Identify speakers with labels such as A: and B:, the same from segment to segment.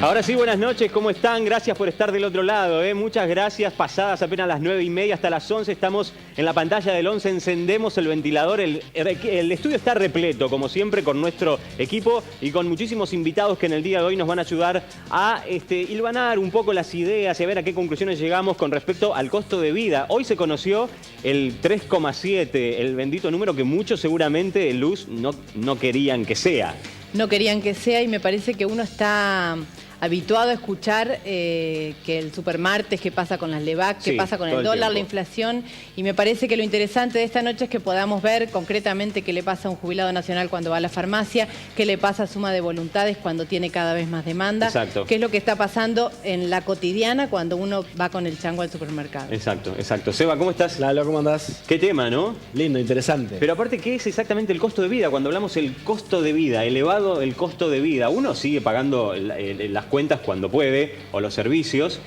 A: Ahora sí, buenas noches, ¿cómo están? Gracias por estar del otro lado, muchas gracias. Pasadas apenas las 9:30 hasta las 11, estamos en la pantalla del 11, encendemos el ventilador, el estudio está repleto, como siempre, con nuestro equipo y con muchísimos invitados que en el día de hoy nos van a ayudar a hilvanar un poco las ideas y a ver a qué conclusiones llegamos con respecto al costo de vida. Hoy se conoció el 3,7, el bendito número que muchos seguramente, Luz, no querían que sea.
B: No querían que sea, y me parece que uno está habituado a escuchar que el supermartes, qué pasa con las LEVAC, qué pasa con el dólar, la inflación, y me parece que lo interesante de esta noche es que podamos ver concretamente qué le pasa a un jubilado nacional cuando va a la farmacia, qué le pasa a Suma de Voluntades cuando tiene cada vez más demanda, qué es lo que está pasando en la cotidiana cuando uno va con el chango al supermercado.
A: Exacto, exacto. Seba, ¿cómo estás?
C: Lalo, ¿cómo andás?
A: Qué tema, ¿no?
C: Lindo, interesante.
A: Pero aparte, ¿qué es exactamente el costo de vida? Cuando hablamos del costo de vida, elevado el costo de vida, uno sigue pagando las cuentas cuando puede, o los servicios,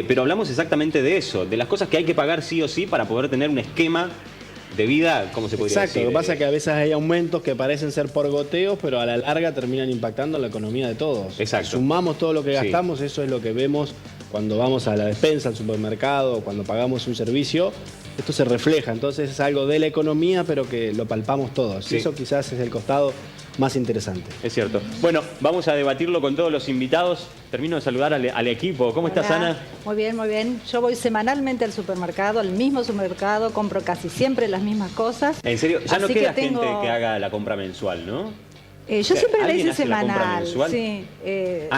A: pero hablamos exactamente de eso, de las cosas que hay que pagar sí o sí para poder tener un esquema de vida, ¿cómo se podría decir?
C: Exacto, lo que pasa es que a veces hay aumentos que parecen ser por goteos, pero a la larga terminan impactando en la economía de todos.
A: Exacto.
C: Sumamos todo lo que gastamos, eso es lo que vemos cuando vamos a la despensa, al supermercado, cuando pagamos un servicio. Esto se refleja, entonces es algo de la economía, pero que lo palpamos todos. Y eso quizás es el costado más interesante.
A: Es cierto. Bueno, vamos a debatirlo con todos los invitados. Termino de saludar al equipo. ¿Cómo estás, Ana?
D: Muy bien, muy bien. Yo voy semanalmente al supermercado, al mismo supermercado, compro casi siempre las mismas cosas.
A: ¿En serio? Ya no queda gente que haga la compra mensual, ¿no?
D: Yo siempre la hice semanal.
A: Sí.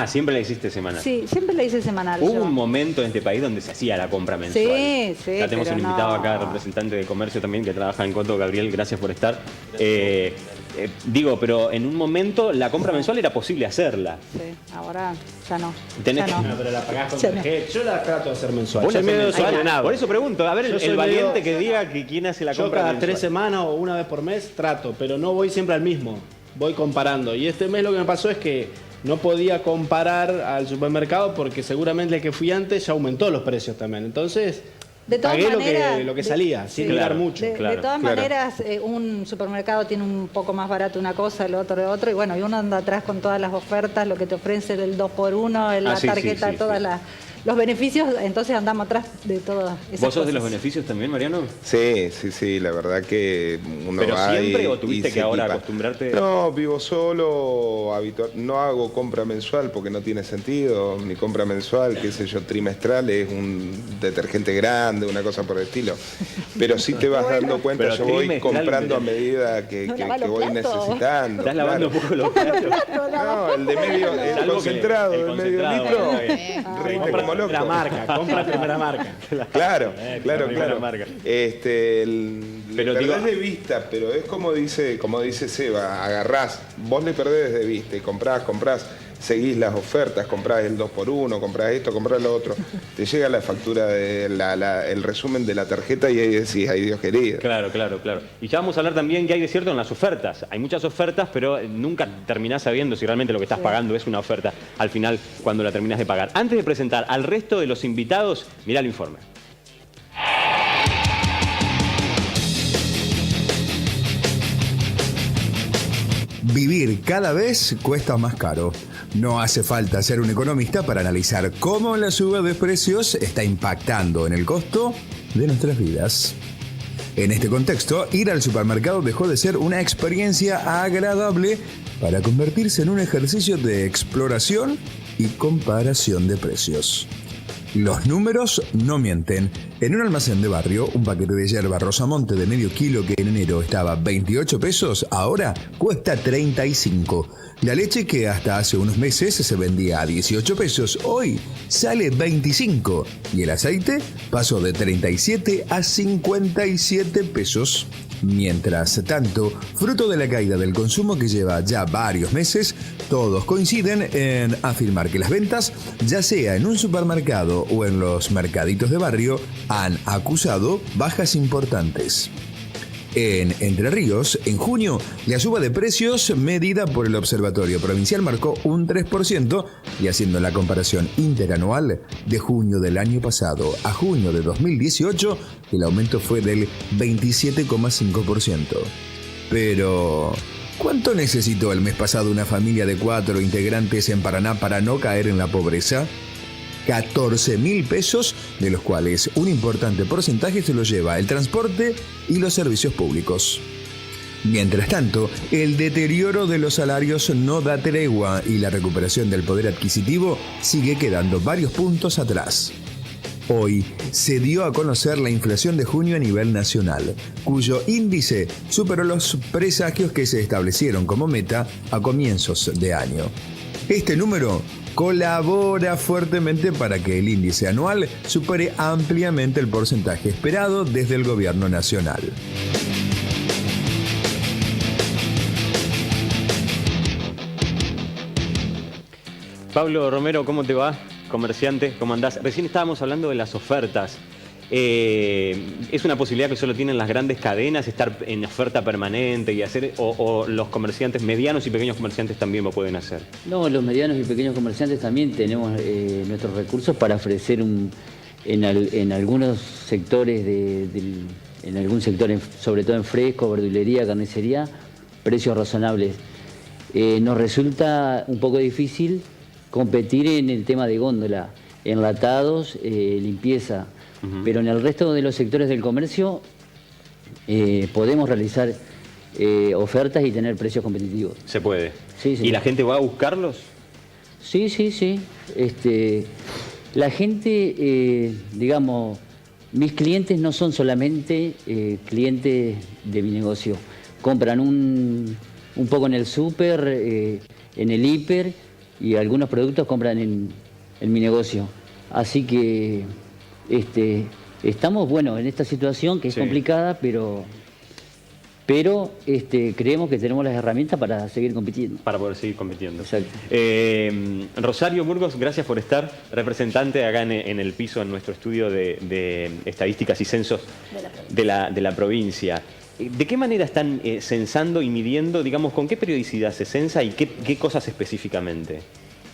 A: ¿Siempre la hiciste semanal?
D: Sí, siempre la hice semanal.
A: Hubo un momento en este país donde se hacía la compra mensual.
D: Sí, sí.
A: Ya tenemos un invitado acá, representante de comercio también, que trabaja en Coto. Gabriel, gracias por estar. Pero en un momento la compra mensual era posible hacerla.
D: Sí, ahora ya no.
C: No, pero la pagás con tarjeta. Yo la trato de hacer mensual.
A: Yo por eso pregunto, a ver, el valiente que diga que quién hace la compra mensual.
C: Yo cada 3 semanas o una vez por mes trato, pero no voy siempre al mismo. Voy comparando. Y este mes lo que me pasó es que no podía comparar al supermercado porque seguramente el que fui antes ya aumentó los precios también. Entonces, pagué lo que salía, sin mirar mucho.
D: De todas maneras, un supermercado tiene un poco más barato una cosa, el otro de otro. Y bueno, y uno anda atrás con todas las ofertas, lo que te ofrece el 2x1, la tarjeta, todas las... Los beneficios, entonces andamos atrás de todas esas
A: ¿Vos sos de los beneficios también, Mariano?
E: Sí, la verdad que uno
A: ¿Pero
E: va
A: siempre o tuviste que ahora acostumbrarte?
E: No, vivo solo, no hago compra mensual porque no tiene sentido. Mi compra mensual, qué sé yo, trimestral, es un detergente grande, una cosa por el estilo. Pero sí te vas dando cuenta, yo voy comprando a medida que voy necesitando.
A: ¿Estás lavando un poco los platos?
E: No, el de medio, el concentrado, el medio litro, rinde como loco.
C: La marca, compra primera marca.
E: Claro.
A: Marca.
E: Le perdés de vista, pero es como dice Seba, agarrás, vos le perdés de vista y comprás, seguís las ofertas, comprás el 2x1, comprás esto, comprás lo otro. Te llega la factura, el resumen de la tarjeta y ahí decís, ay Dios querido.
A: Claro. Y ya vamos a hablar también qué hay de cierto en las ofertas. Hay muchas ofertas, pero nunca terminás sabiendo si realmente lo que estás pagando es una oferta al final cuando la terminás de pagar. Antes de presentar al resto de los invitados, mirá el informe.
F: Vivir cada vez cuesta más caro. No hace falta ser un economista para analizar cómo la suba de precios está impactando en el costo de nuestras vidas. En este contexto, ir al supermercado dejó de ser una experiencia agradable para convertirse en un ejercicio de exploración y comparación de precios. Los números no mienten. En un almacén de barrio, un paquete de yerba Rosamonte de medio kilo que en enero estaba 28 pesos, ahora cuesta 35. La leche que hasta hace unos meses se vendía a 18 pesos, hoy sale 25. Y el aceite pasó de 37 a 57 pesos. Mientras tanto, fruto de la caída del consumo que lleva ya varios meses, todos coinciden en afirmar que las ventas, ya sea en un supermercado o en los mercaditos de barrio, han acusado bajas importantes. En Entre Ríos, en junio, la suba de precios medida por el Observatorio Provincial marcó un 3% y haciendo la comparación interanual de junio del año pasado a junio de 2018, el aumento fue del 27,5%. Pero, ¿Cuánto necesitó el mes pasado una familia de 4 integrantes en Paraná para no caer en la pobreza? 14.000 pesos, de los cuales un importante porcentaje se lo lleva el transporte y los servicios públicos. Mientras tanto, el deterioro de los salarios no da tregua y la recuperación del poder adquisitivo sigue quedando varios puntos atrás. Hoy se dio a conocer la inflación de junio a nivel nacional, cuyo índice superó los presagios que se establecieron como meta a comienzos de año. Este número colabora fuertemente para que el índice anual supere ampliamente el porcentaje esperado desde el gobierno nacional.
A: Pablo Romero, ¿cómo te va? Comerciante, ¿cómo andás? Recién estábamos hablando de las ofertas. ¿Es una posibilidad que solo tienen las grandes cadenas estar en oferta permanente y hacer, o los comerciantes medianos y pequeños comerciantes también lo pueden hacer?
G: No, los medianos y pequeños comerciantes también tenemos nuestros recursos para ofrecer en algunos sectores, en algún sector, sobre todo en fresco, verdulería, carnicería, precios razonables. Nos resulta un poco difícil competir en el tema de góndola, enlatados, limpieza, pero en el resto de los sectores del comercio podemos realizar ofertas y tener precios competitivos.
A: Se puede.
G: Sí,
A: ¿Y la gente va a buscarlos?
G: Sí. La gente, digamos, mis clientes no son solamente clientes de mi negocio. Compran un poco en el súper, en el hiper, y algunos productos compran en mi negocio. Así que estamos, bueno, en esta situación que es complicada, pero creemos que tenemos las herramientas para seguir compitiendo.
A: Para poder seguir compitiendo.
G: Exacto.
A: Rosario Burgos, gracias por estar, representante acá en el piso, en nuestro estudio de estadísticas y censos de la provincia. ¿De qué manera están censando y midiendo, digamos, con qué periodicidad se censa y qué cosas específicamente?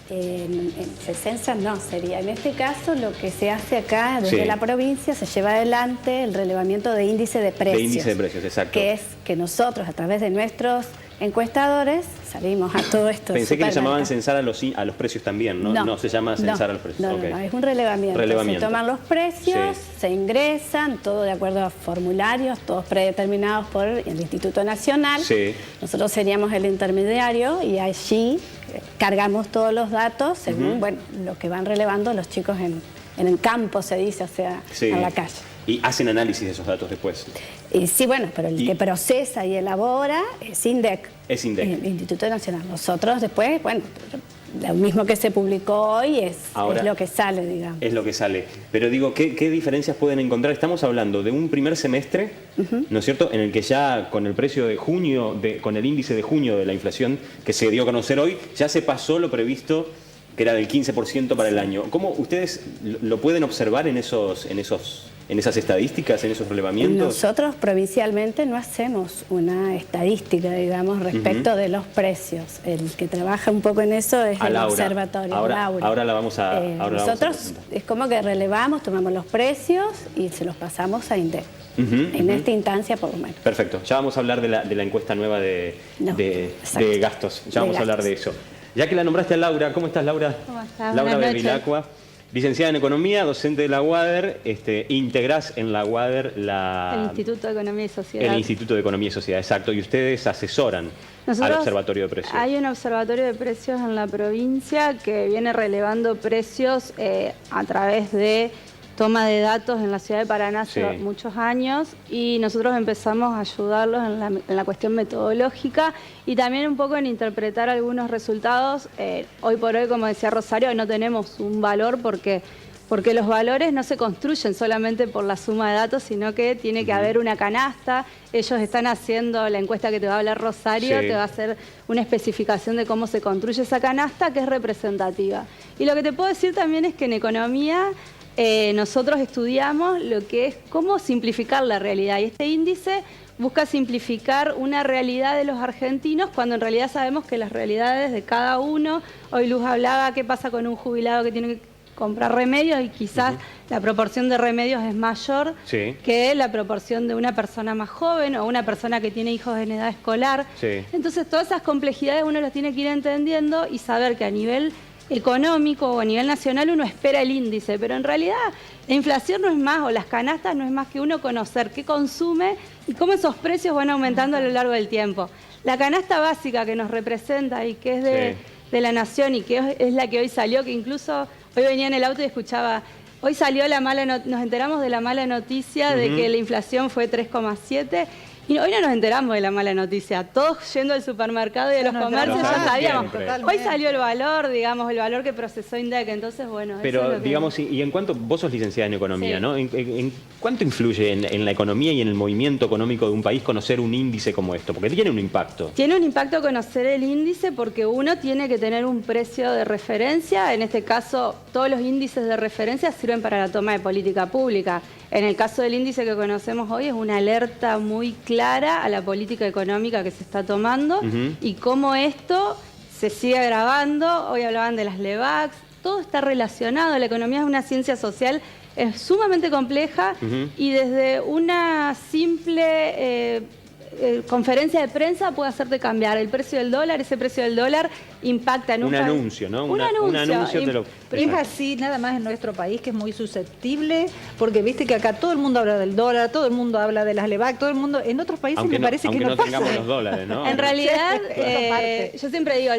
H: Se censa no, sería. En este caso, lo que se hace acá desde la provincia, se lleva adelante el relevamiento de índice de precios.
A: De índice de precios, exacto.
H: Que es que nosotros, a través de nuestros encuestadores, salimos a todo esto.
A: Pensé que le llamaban censar a los precios también, ¿no? No se llama censar a los precios.
H: No, es un relevamiento. Se toman los precios, se ingresan, todo de acuerdo a formularios, todos predeterminados por el Instituto Nacional. Nosotros seríamos el intermediario y allí cargamos todos los datos según lo que van relevando los chicos en el campo, se dice, o sea, en la calle.
A: ¿Y hacen análisis de esos datos después?
H: Sí, bueno, pero el que procesa y elabora es INDEC.
A: Es INDEC.
H: El Instituto Nacional. Nosotros después, bueno, lo mismo que se publicó hoy es lo que sale, digamos. Es lo que sale.
A: Pero digo, ¿qué diferencias pueden encontrar? Estamos hablando de un primer semestre, ¿no es cierto?, en el que ya con el precio de junio, con el índice de junio de la inflación que se dio a conocer hoy, ya se pasó lo previsto, que era del 15% para el año. ¿Cómo ustedes lo pueden observar en esas estadísticas, en esos relevamientos?
H: Nosotros provincialmente no hacemos una estadística, digamos, respecto de los precios. El que trabaja un poco en eso es el observatorio.
A: Ahora la vamos a...
H: nosotros es como que relevamos, tomamos los precios y se los pasamos a INDEC. En esta instancia, por lo menos.
A: Perfecto. Ya vamos a hablar de la encuesta nueva de gastos. Ya vamos a hablar de eso. Ya que la nombraste a Laura, ¿cómo estás, Laura?
I: ¿Cómo estás?
A: Laura Bevilacqua, licenciada en Economía, docente de la UADER, integrás en la UADER
I: el Instituto de Economía y Sociedad.
A: El Instituto de Economía y Sociedad, exacto. Y ustedes asesoran al Observatorio de Precios.
I: Hay un Observatorio de Precios en la provincia que viene relevando precios a través de toma de datos en la ciudad de Paraná hace muchos años, y nosotros empezamos a ayudarlos en la cuestión metodológica y también un poco en interpretar algunos resultados. Hoy por hoy, como decía Rosario, no tenemos un valor porque los valores no se construyen solamente por la suma de datos, sino que tiene que haber una canasta. Ellos están haciendo la encuesta que te va a hablar Rosario, te va a hacer una especificación de cómo se construye esa canasta, que es representativa. Y lo que te puedo decir también es que en economía nosotros estudiamos lo que es cómo simplificar la realidad, y este índice busca simplificar una realidad de los argentinos cuando en realidad sabemos que las realidades de cada uno, hoy Luz hablaba qué pasa con un jubilado que tiene que comprar remedios y quizás la proporción de remedios es mayor que la proporción de una persona más joven o una persona que tiene hijos en edad escolar. Entonces todas esas complejidades uno las tiene que ir entendiendo y saber que a nivel económico o a nivel nacional uno espera el índice, pero en realidad la inflación no es más, o las canastas no es más que uno conocer qué consume y cómo esos precios van aumentando a lo largo del tiempo. La canasta básica que nos representa y que es de la nación y que es la que hoy salió, que incluso hoy venía en el auto y escuchaba, hoy salió nos enteramos de la mala noticia de que la inflación fue 3,7%. Y hoy no nos enteramos de la mala noticia, todos yendo al supermercado y a los comercios ya sabíamos. Hoy salió el valor, digamos, el valor que procesó INDEC, entonces bueno.
A: Pero
I: eso es lo
A: digamos, y en cuanto, vos sos licenciada en economía, ¿no? ¿En cuánto influye en la economía y en el movimiento económico de un país conocer un índice como esto? Porque tiene un impacto.
I: Tiene un impacto conocer el índice porque uno tiene que tener un precio de referencia, en este caso todos los índices de referencia sirven para la toma de política pública. En el caso del índice que conocemos hoy es una alerta muy clara a la política económica que se está tomando y cómo esto se sigue agravando. Hoy hablaban de las LEVAX, todo está relacionado. La economía es una ciencia social, es sumamente compleja y desde una simple conferencia de prensa puede hacerte cambiar el precio del dólar. Ese precio del dólar impacta en
A: un anuncio, ¿no? Un anuncio de lo...
D: Pero es así, nada más en nuestro país, que es muy susceptible, porque viste que acá todo el mundo habla del dólar, todo el mundo habla de las LEVAC, todo el mundo, en otros países me parece que no pasa.
A: Tengamos los dólares, ¿no?
I: En realidad, yo siempre digo,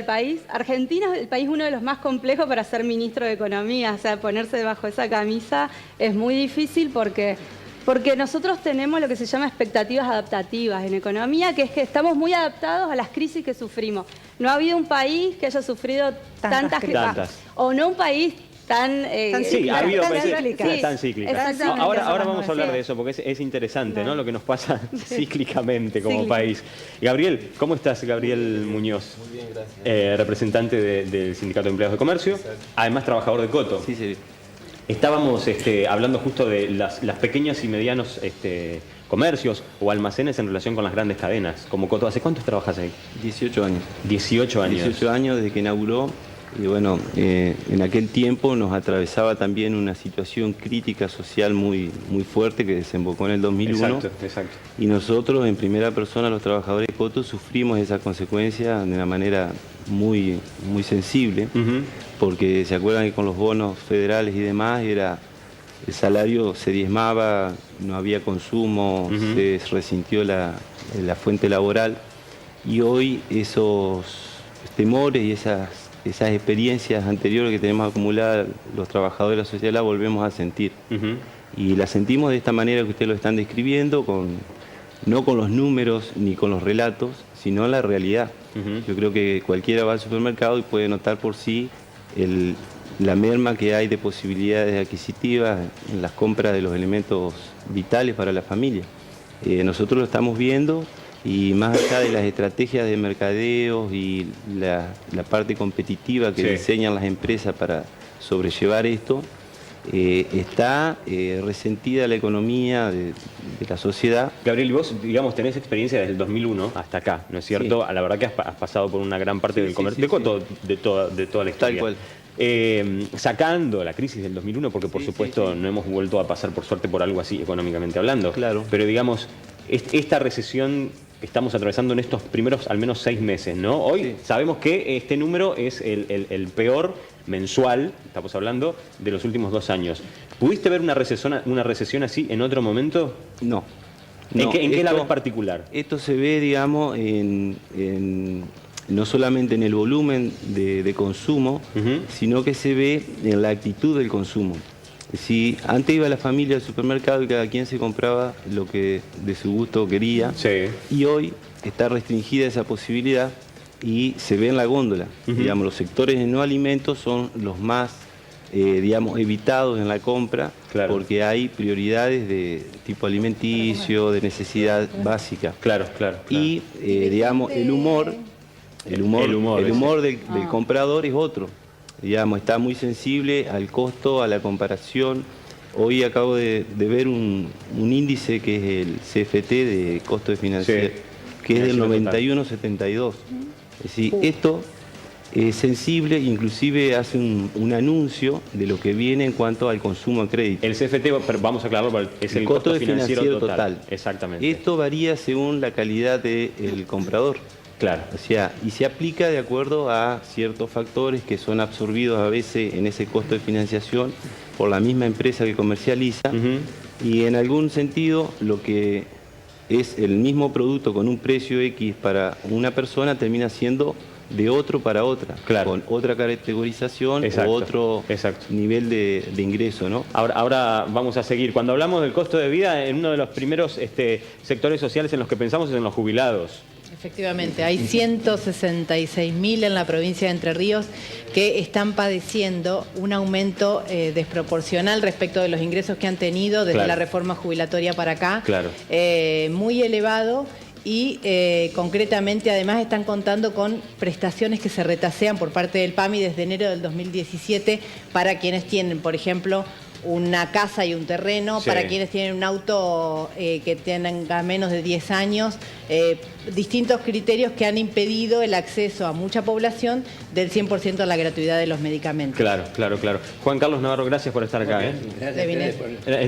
I: Argentina es el país uno de los más complejos para ser ministro de Economía, o sea, ponerse debajo de esa camisa es muy difícil porque nosotros tenemos lo que se llama expectativas adaptativas en economía, que es que estamos muy adaptados a las crisis que sufrimos. No ha habido un país que haya sufrido tantas crisis, o no un país tan
A: cíclicas. Ahora vamos a hablar de eso, porque es interesante, ¿no? Lo que nos pasa cíclicamente como país. Gabriel, ¿cómo estás? Gabriel Muñoz.
J: Muy bien, gracias.
A: Representante del Sindicato de Empleados de Comercio, además trabajador de Coto.
J: Sí.
A: Estábamos hablando justo de las pequeños y medianos comercios o almacenes en relación con las grandes cadenas, como Coto. ¿Hace cuántos trabajas ahí?
J: 18 años.
A: 18 años.
J: 18 años desde que inauguró. Y bueno, en aquel tiempo nos atravesaba también una situación crítica social muy fuerte que desembocó en el 2001.
A: Exacto.
J: Y nosotros, en primera persona, los trabajadores de Coto, sufrimos esa consecuencia de una manera muy sensible, porque se acuerdan que con los bonos federales y demás, el salario se diezmaba, no había consumo, se resintió la fuente laboral, y hoy esos temores y esas experiencias anteriores que tenemos acumuladas los trabajadores de la sociedad la volvemos a sentir. Y la sentimos de esta manera que ustedes lo están describiendo, no con los números ni con los relatos, sino la realidad. Yo creo que cualquiera va al supermercado y puede notar por sí la merma que hay de posibilidades adquisitivas en las compras de los elementos vitales para la familia. Nosotros lo estamos viendo. Y más allá de las estrategias de mercadeo y la parte competitiva que diseñan las empresas para sobrellevar esto, está resentida la economía de la sociedad.
A: Gabriel, vos, digamos, tenés experiencia desde el 2001 hasta acá, ¿no es cierto? Sí. La verdad que has pasado por una gran parte del comercio, de toda la historia.
J: Tal cual.
A: Sacando la crisis del 2001, porque por supuesto no hemos vuelto a pasar por suerte por algo así económicamente hablando.
J: Claro.
A: Pero digamos, esta recesión que estamos atravesando en estos primeros al menos 6 meses, ¿no? Hoy sabemos que este número es el peor mensual, estamos hablando, de los últimos 2 años. ¿Pudiste ver una recesión así en otro momento?
J: No.
A: ¿En qué lado en particular?
J: Esto se ve, digamos, no solamente en el volumen de consumo, sino que se ve en la actitud del consumo. Si antes iba la familia al supermercado y cada quien se compraba lo que de su gusto quería, y hoy está restringida esa posibilidad y se ve en la góndola. Digamos, los sectores de no alimentos son los más evitados en la compra, porque hay prioridades de tipo alimenticio, de necesidad básica.
A: Claro.
J: Y digamos, el humor del comprador es otro. Digamos, está muy sensible al costo, a la comparación. Hoy acabo de ver un índice que es el CFT de costo de financiación, que es del 91,72. Es decir, esto sensible, inclusive hace un anuncio de lo que viene en cuanto al consumo de crédito.
A: El CFT, pero vamos a aclararlo, es el costo financiero total. Exactamente.
J: Esto varía según la calidad del comprador.
A: Claro.
J: O sea, y se aplica de acuerdo a ciertos factores que son absorbidos a veces en ese costo de financiación por la misma empresa que comercializa. Y en algún sentido, lo que es el mismo producto con un precio X para una persona termina siendo de otro para otra, con otra categorización o otro nivel de ingreso, ¿no?
A: Ahora vamos a seguir. Cuando hablamos del costo de vida, en uno de los primeros sectores sociales en los que pensamos es en los jubilados.
B: Efectivamente, hay 166.000 en la provincia de Entre Ríos que están padeciendo un aumento desproporcional respecto de los ingresos que han tenido desde la reforma jubilatoria para acá, muy elevado. Y concretamente además están contando con prestaciones que se retasean por parte del PAMI desde enero del 2017 para quienes tienen, por ejemplo, una casa y un terreno, para quienes tienen un auto que tenga menos de 10 años, distintos criterios que han impedido el acceso a mucha población del 100% a la gratuidad de los medicamentos.
A: Claro. Juan Carlos Navarro, gracias por estar acá. Es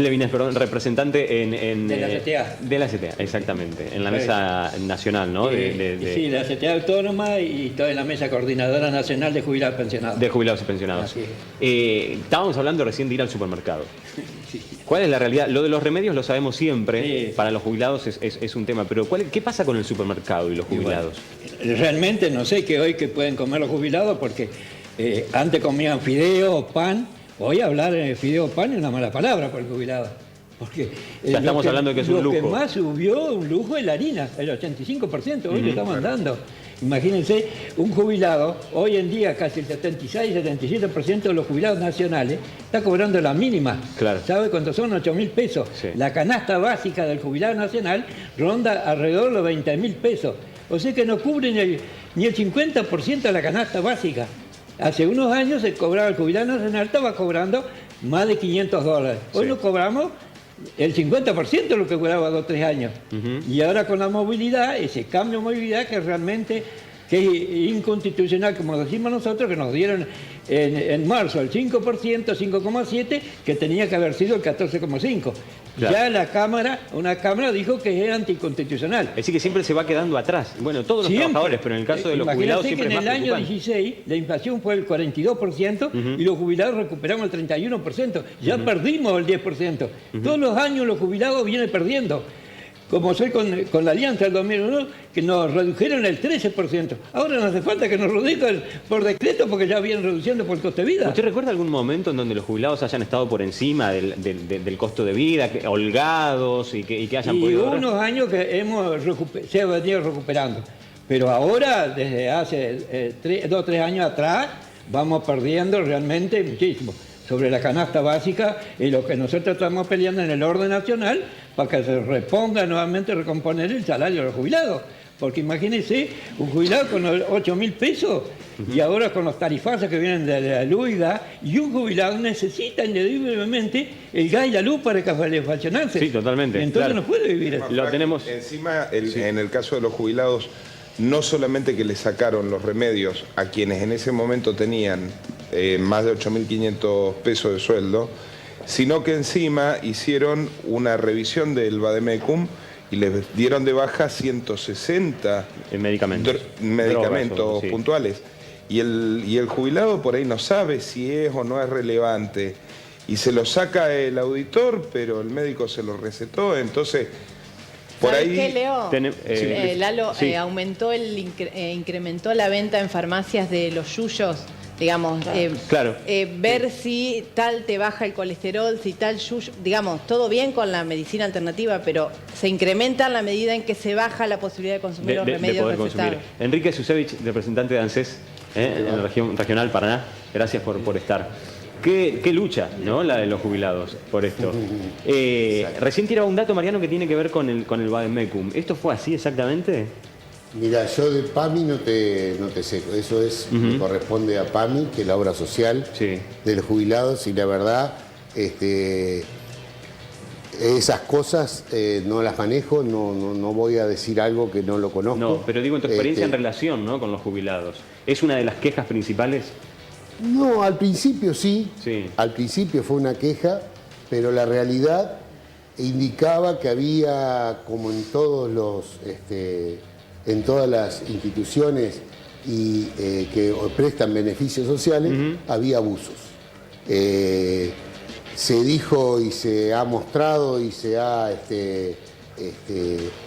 A: Levinés, perdón, representante de la CTA. De la CTA, exactamente, en la mesa nacional, ¿no?
K: Sí, la CTA autónoma y toda la mesa coordinadora nacional de jubilados pensionados.
A: De jubilados y pensionados. Estábamos hablando recién de ir al supermercado. ¿Cuál es la realidad? Lo de los remedios lo sabemos siempre, para los jubilados es un tema, pero ¿qué pasa con el supermercado y los jubilados?
K: Realmente no sé qué hoy que pueden comer los jubilados, porque antes comían fideo, pan. Hoy hablar de fideo, pan es una mala palabra para el jubilado. Porque
A: ya estamos hablando de que es un lujo.
K: Lo que más subió un lujo es la harina, el 85% hoy le estamos dando. Imagínense, un jubilado, hoy en día casi el 76-77% de los jubilados nacionales está cobrando la mínima. ¿Sabe cuánto son? 8.000 pesos. La canasta básica del jubilado nacional ronda alrededor de los 20.000 pesos. O sea que no cubren ni el 50% de la canasta básica. Hace unos años el jubilado nacional estaba cobrando más de $500. Hoy lo cobramos el 50% de lo que cobraba 2 o 3 años. Y ahora con la movilidad, ese cambio de movilidad que realmente es inconstitucional, como decimos nosotros, que nos dieron en marzo el 5%, 5,7%, que tenía que haber sido el 14,5%. Ya una cámara dijo que es anticonstitucional.
A: Es decir, que siempre se va quedando atrás. Bueno, todos los trabajadores, pero en el caso de los jubilados siempre es más preocupante.
K: En el año 16 la inflación fue el 42% y los jubilados recuperamos el 31%. Ya perdimos el 10%. Todos los años los jubilados vienen perdiendo. Como soy con la alianza del 2001, que nos redujeron el 13%. Ahora no hace falta que nos reduzcan por decreto porque ya vienen reduciendo por el coste de vida.
A: ¿Usted recuerda algún momento en donde los jubilados hayan estado por encima del costo de vida, holgados y que hayan podido...
K: Y unos años que se ha venido recuperando. Pero ahora, desde hace 2 o 3 años atrás, vamos perdiendo realmente muchísimo sobre la canasta básica y lo que nosotros estamos peleando en el orden nacional para que se reponga nuevamente, recomponer el salario de los jubilados. Porque imagínense, un jubilado con 8.000 pesos y ahora con los tarifazos que vienen de la luz y gas, y un jubilado necesita indudablemente el gas y la luz para calefaccionarse.
A: Sí, totalmente.
K: Entonces no puede vivir así.
E: Lo tenemos. Encima, en el caso de los jubilados, no solamente que le sacaron los remedios a quienes en ese momento tenían más de 8.500 pesos de sueldo, sino que encima hicieron una revisión del Vademecum y les dieron de baja 160 medicamentos puntuales. Y el jubilado por ahí no sabe si es o no es relevante. Y se lo saca el auditor, pero el médico se lo recetó, entonces... Por ahí,
B: ¿qué, Leo? Lalo, incrementó la venta en farmacias de los yuyos, digamos, ver si tal te baja el colesterol, si tal yuyo, digamos, todo bien con la medicina alternativa, pero se incrementa en la medida en que se baja la posibilidad de consumir los remedios recetados.
A: Enrique Susevich, representante de ANSES en la región regional Paraná, gracias por estar. Qué lucha, ¿no? La de los jubilados por esto. Recién tiraba un dato, Mariano, que tiene que ver con el Vademecum. ¿Esto fue así exactamente?
L: Mira, yo de PAMI no te sé. Eso me corresponde a PAMI, que es la obra social de los jubilados, y la verdad, esas cosas no las manejo, no voy a decir algo que no lo conozco.
A: No, pero digo en tu experiencia en relación, ¿no?, con los jubilados. ¿Es una de las quejas principales?
L: No, al principio sí. Al principio fue una queja, pero la realidad indicaba que había, como en en todas las instituciones que prestan beneficios sociales, había abusos. Se dijo y se ha mostrado y se ha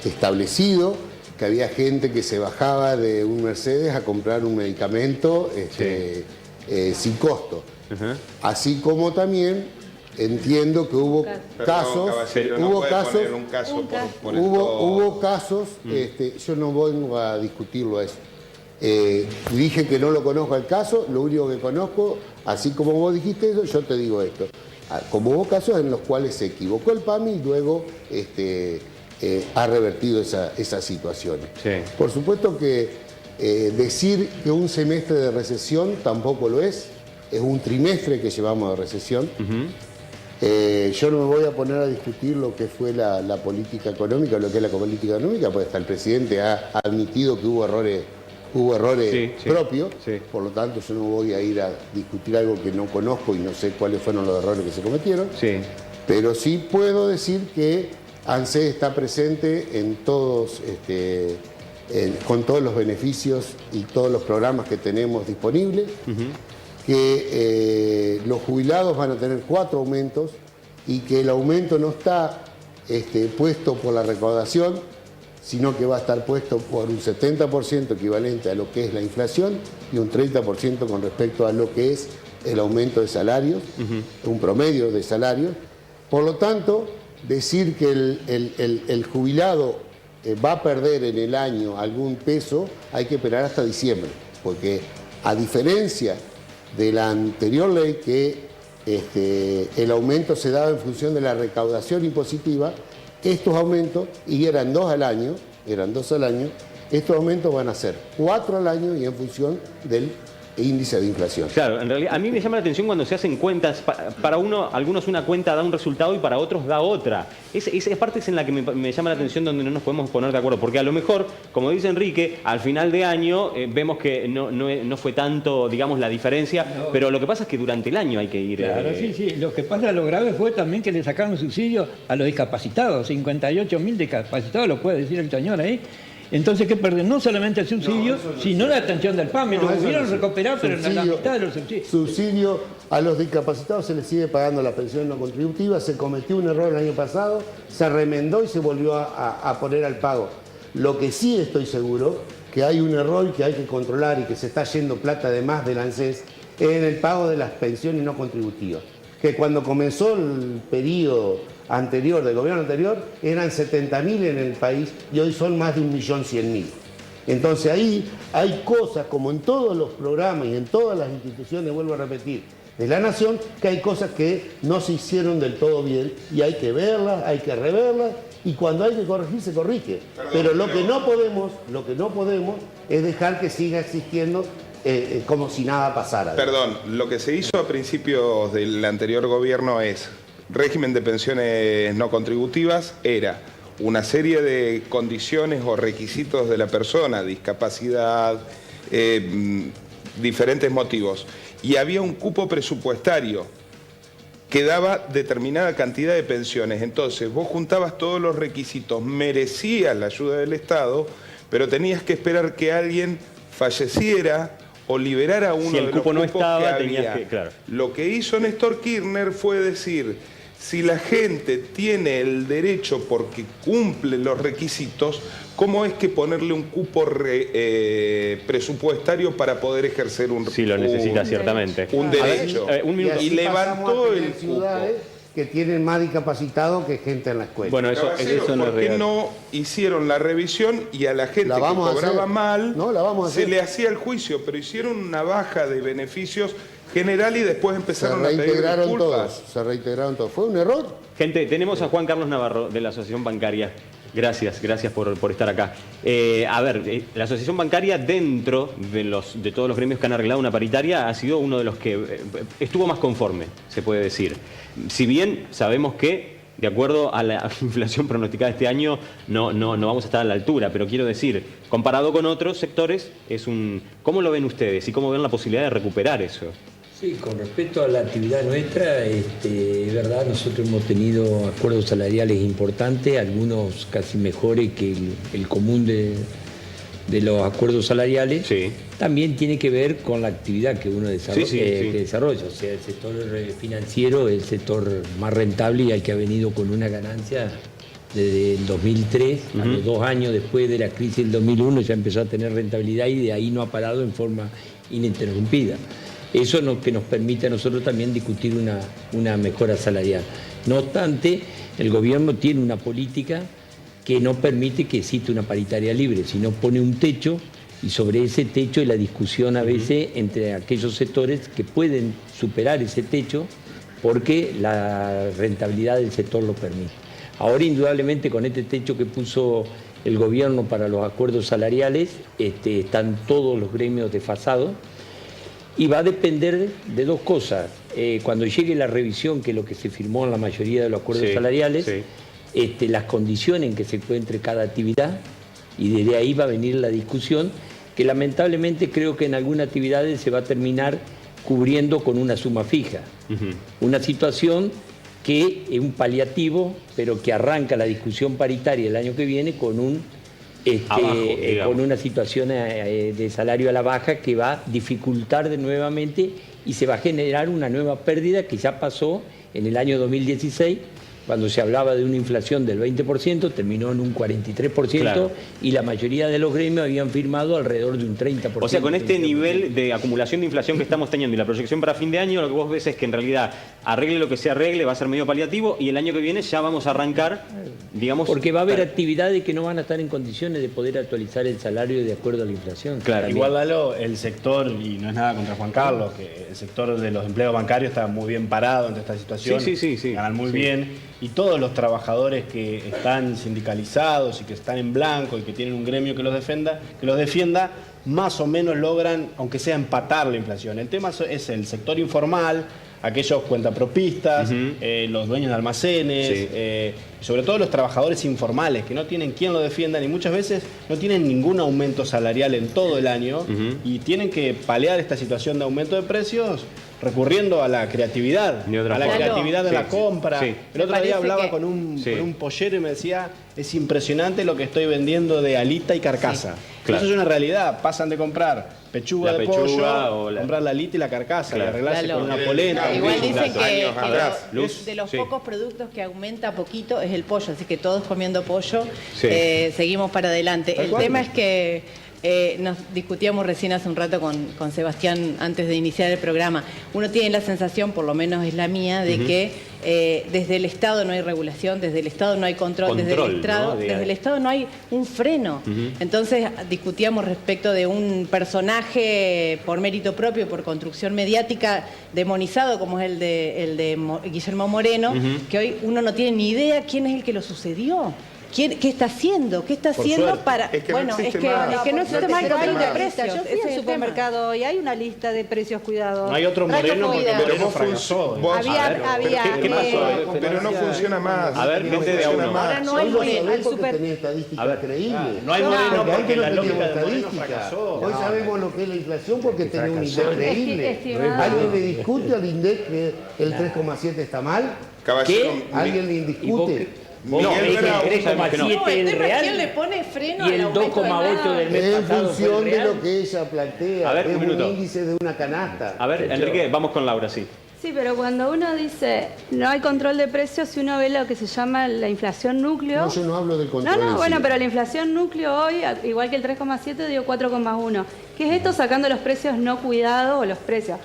L: establecido que había gente que se bajaba de un Mercedes a comprar un medicamento sin costo. Así como también entiendo que hubo casos, hubo casos, yo no vengo a discutirlo eso. Dije que no lo conozco el caso, lo único que conozco, así como vos dijiste eso, yo te digo esto. Como hubo casos en los cuales se equivocó el PAMI y luego ha revertido esas situaciones. Por supuesto que decir que un semestre de recesión tampoco lo es un trimestre que llevamos de recesión. Yo no me voy a poner a discutir lo que fue la política económica, lo que es la política económica, porque hasta el presidente ha admitido que hubo errores propios, por lo tanto yo no voy a ir a discutir algo que no conozco y no sé cuáles fueron los errores que se cometieron, pero sí puedo decir que ANSES está presente en todos, con todos los beneficios y todos los programas que tenemos disponibles, que los jubilados van a tener 4 aumentos y que el aumento no está puesto por la recaudación, sino que va a estar puesto por un 70% equivalente a lo que es la inflación y un 30% con respecto a lo que es el aumento de salarios, un promedio de salarios. Por lo tanto, decir que el jubilado va a perder en el año algún peso, hay que esperar hasta diciembre, porque a diferencia de la anterior ley que el aumento se daba en función de la recaudación impositiva, estos aumentos, y eran 2 al año, estos aumentos van a ser 4 al año y en función del índice de inflación.
A: Claro, en realidad a mí me llama la atención cuando se hacen cuentas, para algunos una cuenta da un resultado y para otros da otra. Esa parte es en la que me llama la atención, donde no nos podemos poner de acuerdo, porque a lo mejor, como dice Enrique, al final de año vemos que no fue tanto, digamos, la diferencia, pero lo que pasa es que durante el año hay que ir...
K: Claro, sí. Lo que pasa, lo grave fue también que le sacaron subsidio a los discapacitados, 58.000 discapacitados, lo puede decir el señor ahí. Entonces, ¿qué perden? No solamente el subsidio, sino la atención del PAMI. Lo pudieron recuperar, pero en la mitad de los subsidios.
L: Subsidio a los discapacitados se les sigue pagando la pensión no contributiva. Se cometió un error el año pasado, se remendó y se volvió a poner al pago. Lo que sí estoy seguro, que hay un error que hay que controlar y que se está yendo plata de más del ANSES, en el pago de las pensiones no contributivas. Que cuando comenzó el periodo anterior, del gobierno anterior, eran 70.000 en el país y hoy son más de 1.100.000. Entonces ahí hay cosas, como en todos los programas y en todas las instituciones, vuelvo a repetir, de la nación, que hay cosas que no se hicieron del todo bien y hay que verlas, hay que reverlas, y cuando hay que corregir, se corrige. Pero lo que no podemos es dejar que siga existiendo como si nada pasara.
E: Perdón, lo que se hizo a principios del anterior gobierno es régimen de pensiones no contributivas, era una serie de condiciones o requisitos de la persona, discapacidad, diferentes motivos, y había un cupo presupuestario que daba determinada cantidad de pensiones. Entonces vos juntabas todos los requisitos, merecías la ayuda del Estado, pero tenías que esperar que alguien falleciera o liberara a uno de los cupos no estaba, que había. Claro. Lo que hizo Néstor Kirchner fue decir, si la gente tiene el derecho porque cumple los requisitos, ¿cómo es que ponerle un cupo presupuestario para poder ejercer un
A: sí, lo necesita ciertamente.
E: Un derecho.
L: Y levantó el cupo. Que tienen más discapacitados que gente en la escuela.
E: Bueno, eso no es real. ¿Por qué no hicieron la revisión y a la gente que cobraba mal se le hacía el juicio? Pero hicieron una baja de beneficios general y después empezaron a pedir disculpas.
L: Se reintegraron todos. ¿Fue un error?
A: Gente, tenemos a Juan Carlos Navarro de la Asociación Bancaria. Gracias por estar acá. A ver, la Asociación Bancaria, dentro de todos los gremios que han arreglado una paritaria, ha sido uno de los que estuvo más conforme, se puede decir. Si bien sabemos que de acuerdo a la inflación pronosticada este año, no vamos a estar a la altura, pero quiero decir, comparado con otros sectores, ¿cómo lo ven ustedes y cómo ven la posibilidad de recuperar eso?
K: Sí, con respecto a la actividad nuestra, es verdad, nosotros hemos tenido acuerdos salariales importantes, algunos casi mejores que el común de los acuerdos salariales.
A: Sí.
K: También tiene que ver con la actividad que uno desarrolla, que desarrolla. O sea, el sector financiero es el sector más rentable y al que ha venido con una ganancia desde el 2003, a los 2 años después de la crisis del 2001 ya empezó a tener rentabilidad y de ahí no ha parado en forma ininterrumpida. Eso es lo que nos permite a nosotros también discutir una mejora salarial. No obstante, el gobierno tiene una política que no permite que exista una paritaria libre, sino pone un techo y sobre ese techo hay la discusión a veces entre aquellos sectores que pueden superar ese techo porque la rentabilidad del sector lo permite. Ahora, indudablemente, con este techo que puso el gobierno para los acuerdos salariales, están todos los gremios desfasados. Y va a depender de 2 cosas. Cuando llegue la revisión, que es lo que se firmó en la mayoría de los acuerdos salariales, las condiciones en que se encuentre cada actividad, y desde ahí va a venir la discusión, que lamentablemente creo que en algunas actividades se va a terminar cubriendo con una suma fija. Una situación que es un paliativo, pero que arranca la discusión paritaria el año que viene con con una situación de salario a la baja que va a dificultar nuevamente y se va a generar una nueva pérdida que ya pasó en el año 2016, cuando se hablaba de una inflación del 20%, terminó en un 43%, claro, y la mayoría de los gremios habían firmado alrededor de un 30%.
A: O sea, con este nivel de acumulación de inflación que estamos teniendo y la proyección para fin de año, lo que vos ves es que en realidad arregle lo que se arregle, va a ser medio paliativo y el año que viene ya vamos a arrancar, digamos...
K: Porque va a haber actividades que no van a estar en condiciones de poder actualizar el salario de acuerdo a la inflación.
C: Claro, igual Lalo, el sector, y no es nada contra Juan Carlos, que el sector de los empleos bancarios está muy bien parado ante esta situación, ganan muy bien. Y todos los trabajadores que están sindicalizados y que están en blanco y que tienen un gremio que los defienda, más o menos logran, aunque sea, empatar la inflación. El tema es el sector informal, aquellos cuentapropistas, los dueños de almacenes, sobre todo los trabajadores informales que no tienen quien lo defienda y muchas veces no tienen ningún aumento salarial en todo el año y tienen que paliar esta situación de aumento de precios recurriendo a la creatividad, de la compra. El otro día hablaba con un pollero y me decía, es impresionante lo que estoy vendiendo de alita y carcasa. Claro. Eso es una realidad, pasan de comprar pechuga de pollo, comprar la alita y la carcasa, y arreglarse con una polenta.
B: Igual dicen que de los pocos productos que aumenta poquito es el pollo, así que todos comiendo pollo seguimos para adelante. El tema es que nos discutíamos recién hace un rato con Sebastián antes de iniciar el programa. Uno tiene la sensación, por lo menos es la mía, de que desde el Estado no hay regulación, desde el Estado no hay control, desde el Estado no hay un freno. Entonces discutíamos respecto de un personaje por mérito propio, por construcción mediática, demonizado como es el de Guillermo Moreno, que hoy uno no tiene ni idea quién es el que lo sucedió. ¿Qué está haciendo? ¿Qué está haciendo para...?
E: Es que no existe
D: más control de precios. Yo fui al supermercado y hay una lista de precios cuidados.
C: No hay otro Moreno porque Moreno fracasó.
E: ¿Qué pasó? Pero no funciona más.
A: A ver, gente de uno.
D: Ahora no hay Moreno.
L: Tenía estadísticas creíbles.
C: No hay Moreno porque
L: la lógica de Moreno fracasó. Hoy sabemos lo que es la inflación porque tenía un INDEC creíble. ¿Alguien le discute al INDEC que el 3,7 está mal? ¿Alguien le discute?
K: No, el 3,7 es real.
B: ¿Quién le pone freno
K: y el 2,8 del mes pasado?
L: En función de lo que ella plantea. Es un índice de una canasta.
A: A ver, Enrique, vamos con Laura, sí.
I: Sí, pero cuando uno dice no hay control de precios, si uno ve lo que se llama la inflación núcleo...
L: No, yo no hablo del control.
I: No, bueno, pero la inflación núcleo hoy, igual que el 3,7, dio 4,1. ¿Qué es esto sacando los precios no cuidados o los precios?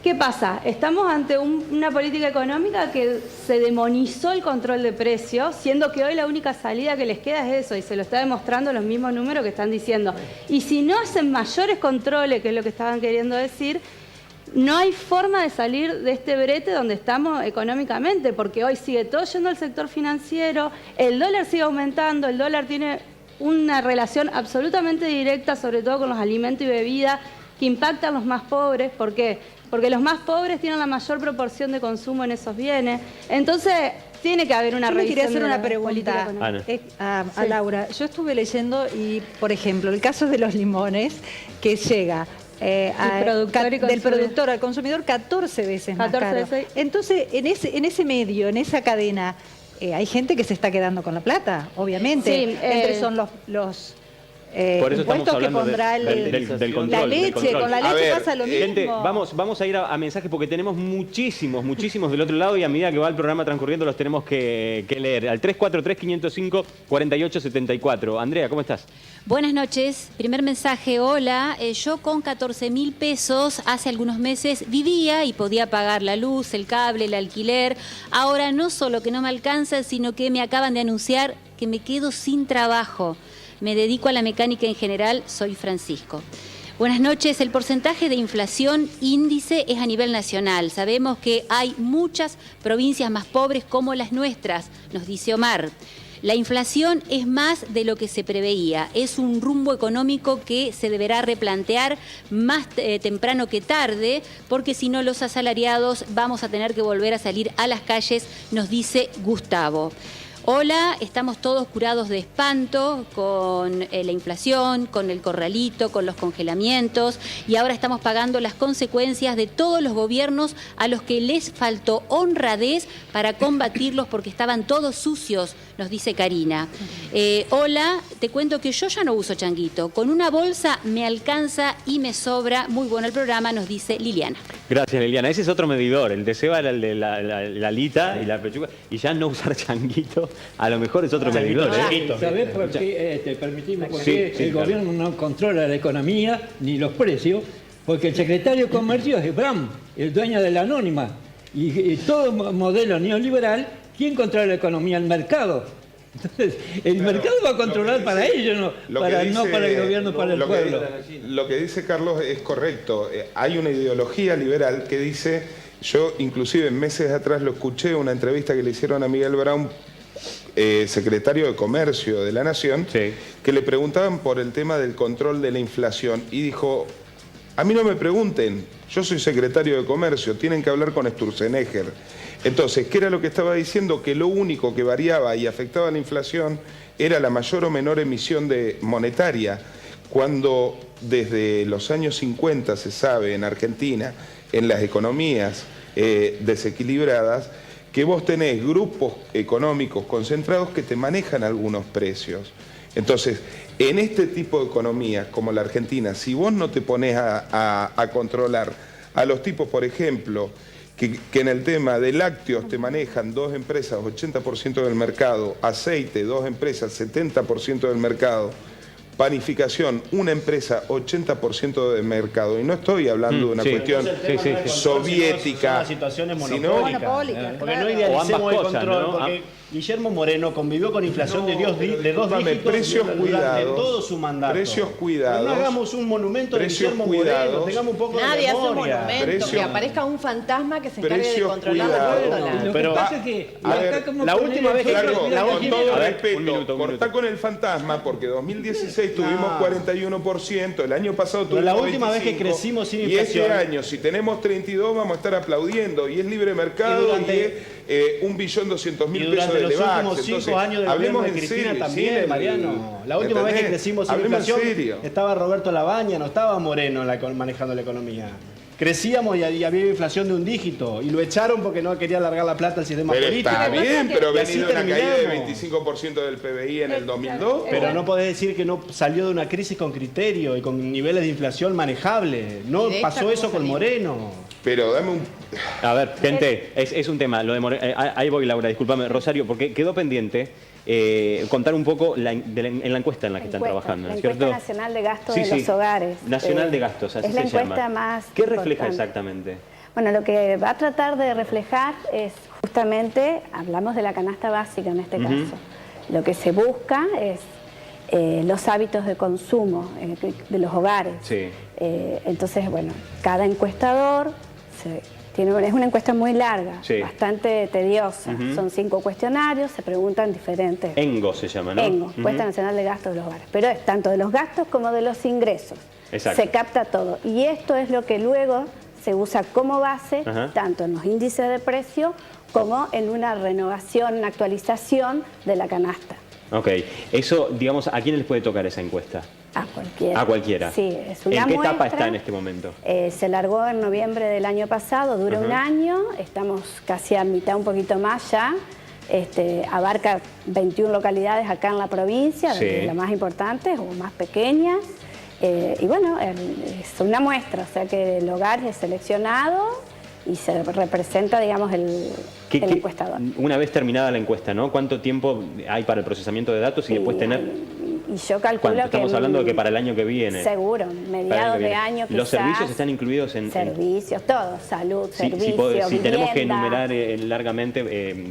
I: ¿Qué pasa? Estamos ante una política económica que se demonizó el control de precios, siendo que hoy la única salida que les queda es eso, y se lo está demostrando los mismos números que están diciendo. Y si no hacen mayores controles, que es lo que estaban queriendo decir, no hay forma de salir de este brete donde estamos económicamente, porque hoy sigue todo yendo al sector financiero, el dólar sigue aumentando, el dólar tiene una relación absolutamente directa, sobre todo con los alimentos y bebidas, que impactan a los más pobres. ¿Por qué? Porque los más pobres tienen la mayor proporción de consumo en esos bienes. Entonces, tiene que haber una
D: Yo
I: revisión.
D: quería hacer una pregunta a Laura. Yo estuve leyendo y, por ejemplo, el caso de los limones, que llega del productor al consumidor 14 veces más caro. Entonces, en ese medio, en esa cadena, hay gente que se está quedando con la plata, obviamente.
I: Sí,
D: Entre son los
A: por eso estamos hablando
D: del control. La leche, con la leche pasa lo mismo.
A: Gente, vamos a ir a mensajes porque tenemos muchísimos del otro lado y a medida que va el programa transcurriendo los tenemos que leer. Al 343-505-4874. Andrea, ¿cómo estás?
M: Buenas noches. Primer mensaje, hola. Yo con 14.000 pesos hace algunos meses vivía y podía pagar la luz, el cable, el alquiler. Ahora no solo que no me alcanza, sino que me acaban de anunciar que me quedo sin trabajo. Me dedico a la mecánica en general, soy Francisco. Buenas noches. El porcentaje de inflación índice es a nivel nacional. Sabemos que hay muchas provincias más pobres como las nuestras, nos dice Omar. La inflación es más de lo que se preveía. Es un rumbo económico que se deberá replantear más temprano que tarde, porque si no los asalariados vamos a tener que volver a salir a las calles, nos dice Gustavo. Hola, estamos todos curados de espanto con la inflación, con el corralito, con los congelamientos y ahora estamos pagando las consecuencias de todos los gobiernos a los que les faltó honradez para combatirlos porque estaban todos sucios, nos dice Karina. Hola, te cuento que yo ya no uso changuito, con una bolsa me alcanza y me sobra. Muy bueno el programa, nos dice Liliana.
A: Gracias, Liliana. Ese es otro medidor, el de Seba era el de la alita y la pechuga, y ya no usar changuito. A lo mejor es otro medidor.
K: ¿Sabés por qué? Permitimos, porque el gobierno no controla la economía ni los precios, porque el secretario de Comercio es Bram, el dueño de la Anónima. Y todo modelo neoliberal, ¿quién controla la economía? El mercado. Entonces, el mercado va a controlar para ellos, no para el gobierno, para el pueblo.
E: Lo que dice Carlos es correcto. Hay una ideología liberal que dice, yo inclusive meses atrás lo escuché, una entrevista que le hicieron a Miguel Brown, secretario de Comercio de la Nación, que le preguntaban por el tema del control de la inflación y dijo, a mí no me pregunten, yo soy secretario de Comercio, tienen que hablar con Sturzenegger. Entonces, ¿qué era lo que estaba diciendo? Que lo único que variaba y afectaba a la inflación era la mayor o menor emisión monetaria, cuando desde los años 50 se sabe en Argentina, en las economías desequilibradas, que vos tenés grupos económicos concentrados que te manejan algunos precios. Entonces, en este tipo de economías como la Argentina, si vos no te pones a controlar a los tipos, por ejemplo, que en el tema de lácteos te manejan dos empresas 80% del mercado, aceite, dos empresas 70% del mercado, panificación, una empresa 80% del mercado, y no estoy hablando de una cuestión soviética,
C: son las situaciones monopólicas, porque no idealicemos el control, porque Guillermo Moreno convivió con inflación de dos dígitos durante todo su mandato.
E: Precios cuidados.
C: Pero no hagamos un monumento de Guillermo Moreno, tengamos un poco de memoria.
B: Nadie hace un monumento, que aparezca un fantasma que se encargue de controlar el dólar.
K: Pero lo que pasa es que
C: la última vez que...
E: Con todo respeto, cortá con el fantasma, porque 2016 tuvimos 41%, el año pasado tuvimos 25%.
C: La última vez que crecimos sin inflación.
E: Y este año, si tenemos 32, vamos a estar aplaudiendo, y es libre mercado, y es 1.200.000 pesos de
C: los últimos 5 años de gobierno de Cristina también, Mariano. La última vez que crecimos sin inflación estaba Roberto Labaña, no estaba Moreno manejando la economía. Crecíamos y había inflación de un dígito y lo echaron porque no quería alargar la plata al sistema político.
E: Está bien, pero venido una caída del 25% del PBI en el 2002.
C: Pero no podés decir que no salió de una crisis con criterio y con niveles de inflación manejables. No pasó eso con Moreno.
E: Pero dame un...
A: A ver, gente, es un tema. Lo de ahí voy, Laura, discúlpame. Rosario, porque quedó pendiente contar un poco en la encuesta en la que están trabajando, ¿no es cierto?
H: La encuesta nacional de gastos de los hogares.
A: Nacional de gastos, así se llama.
H: Es la encuesta más
A: ¿Qué refleja exactamente?
H: Bueno, lo que va a tratar de reflejar es justamente, hablamos de la canasta básica en este caso. Lo que se busca es los hábitos de consumo de los hogares. Entonces, bueno, cada encuestador es una encuesta muy larga, bastante tediosa. Son 5 cuestionarios, se preguntan diferentes...
A: ENGO se llama, ¿no?
H: ENGO, Encuesta Nacional de Gastos de los Hogares. Pero es tanto de los gastos como de los ingresos.
A: Exacto.
H: Se capta todo. Y esto es lo que luego se usa como base, tanto en los índices de precio como en una renovación, una actualización de la canasta.
A: Ok, eso, digamos, ¿a quién les puede tocar esa encuesta?
H: A cualquiera.
A: A cualquiera.
H: Sí, es una
A: ¿En qué
H: muestra,
A: etapa está en este momento?
H: Se largó en noviembre del año pasado, dura un año, estamos casi a mitad, un poquito más ya. Abarca 21 localidades acá en la provincia, las más importantes o más pequeñas. Y bueno, es una muestra, o sea que el hogar es seleccionado y se representa, digamos, el encuestador.
A: Una vez terminada la encuesta, ¿no? ¿Cuánto tiempo hay para el procesamiento de datos y después tener...?
H: Y yo calculo que...
A: Estamos hablando de que para el año que viene.
H: Seguro, mediados de año quizás.
A: ¿Los servicios están incluidos en...?
H: Servicios, todo, salud, servicios,
A: si tenemos que enumerar largamente,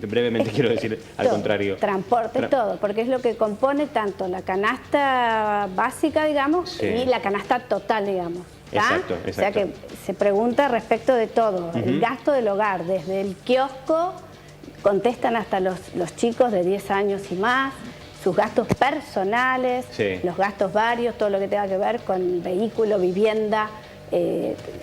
A: brevemente quiero decir al contrario.
H: Transporte, todo, porque es lo que compone tanto la canasta básica, digamos, y la canasta total, digamos.
A: Exacto.
H: O sea que se pregunta respecto de todo, el gasto del hogar, desde el kiosco, contestan hasta los chicos de 10 años y más, sus gastos personales, los gastos varios, todo lo que tenga que ver con vehículo, vivienda,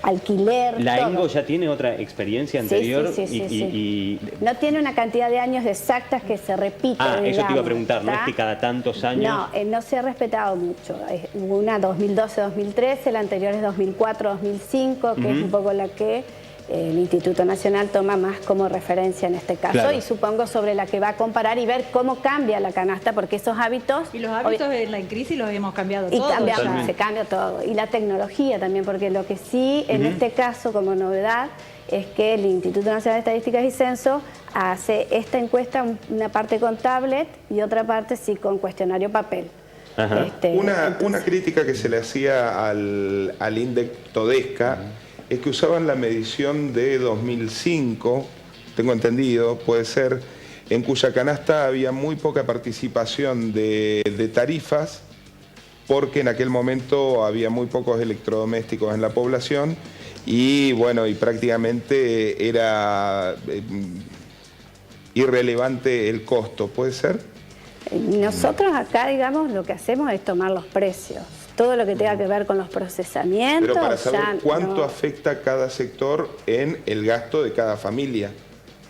H: alquiler.
A: ¿La
H: todo.
A: ENGO ya tiene otra experiencia anterior?
H: Sí. No tiene una cantidad de años exactas que se repite.
A: Eso te iba a preguntar, ¿no es que cada tantos años?
H: No, no se ha respetado mucho. Hubo una 2012-2013, la anterior es 2004-2005, que es un poco la que el Instituto Nacional toma más como referencia en este caso, y supongo sobre la que va a comparar y ver cómo cambia la canasta, porque esos hábitos...
D: Y los hábitos en la crisis los hemos cambiado todos.
H: Y se cambia todo. Y la tecnología también, porque lo que sí, en este caso, como novedad, es que el Instituto Nacional de Estadísticas y Censo hace esta encuesta, una parte con tablet y otra parte sí con cuestionario papel.
E: Una crítica que se le hacía al INDEC Todesca es que usaban la medición de 2005, tengo entendido, puede ser, en cuya canasta había muy poca participación de tarifas, porque en aquel momento había muy pocos electrodomésticos en la población y bueno, y prácticamente era irrelevante el costo, ¿puede ser?
H: Nosotros acá, digamos, lo que hacemos es tomar los precios. Todo lo que tenga que ver con los procesamientos.
E: Pero para saber cuánto afecta cada sector en el gasto de cada familia.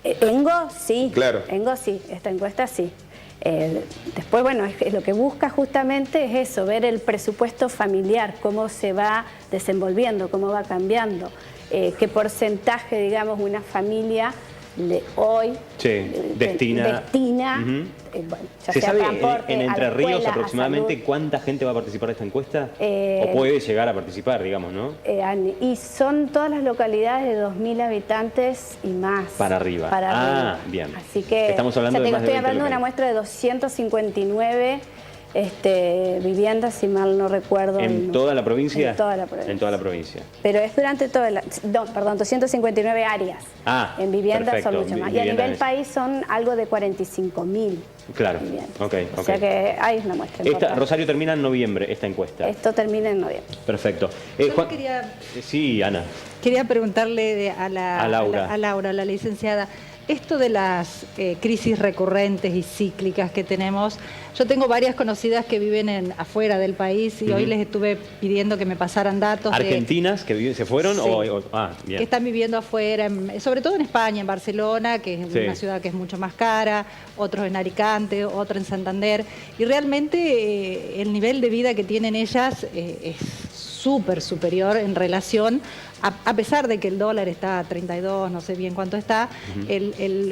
H: ENGO sí.
E: Claro.
H: ENGO sí, esta encuesta sí. Después, bueno, lo que busca justamente es eso, ver el presupuesto familiar, cómo se va desenvolviendo, cómo va cambiando, qué porcentaje, digamos, una familia hoy destina bueno, ya
A: ¿Se
H: sea
A: sabe
H: transporte,
A: en Entre Ríos
H: escuela,
A: aproximadamente cuánta gente va a participar de esta encuesta? ¿O puede llegar a participar, digamos, no?
H: Y son todas las localidades de 2.000 habitantes y más.
A: Para arriba. Bien.
H: Así que
A: estamos hablando
H: estoy hablando de una muestra de 259 viviendas, si mal no recuerdo.
A: ¿En toda la provincia?
H: En toda la provincia.
A: En toda la provincia.
H: Pero es durante toda la... No, perdón, 259 áreas. En viviendas son mucho más. Y a nivel país son algo de 45.000.
A: Claro.
H: O sea que hay una muestra.
A: Rosario termina en noviembre, esta encuesta.
H: Esto termina en noviembre.
A: Perfecto. Sí, Ana.
D: Quería preguntarle a
A: Laura,
D: la licenciada. Esto de las crisis recurrentes y cíclicas que tenemos, yo tengo varias conocidas que viven afuera del país y hoy les estuve pidiendo que me pasaran datos.
A: ¿Argentinas que se fueron?
D: Bien. Que están viviendo afuera, sobre todo en España, en Barcelona, que es una ciudad que es mucho más cara, otros en Alicante, otros en Santander, y realmente el nivel de vida que tienen ellas es súper superior en relación, a pesar de que el dólar está a 32, no sé bien cuánto está,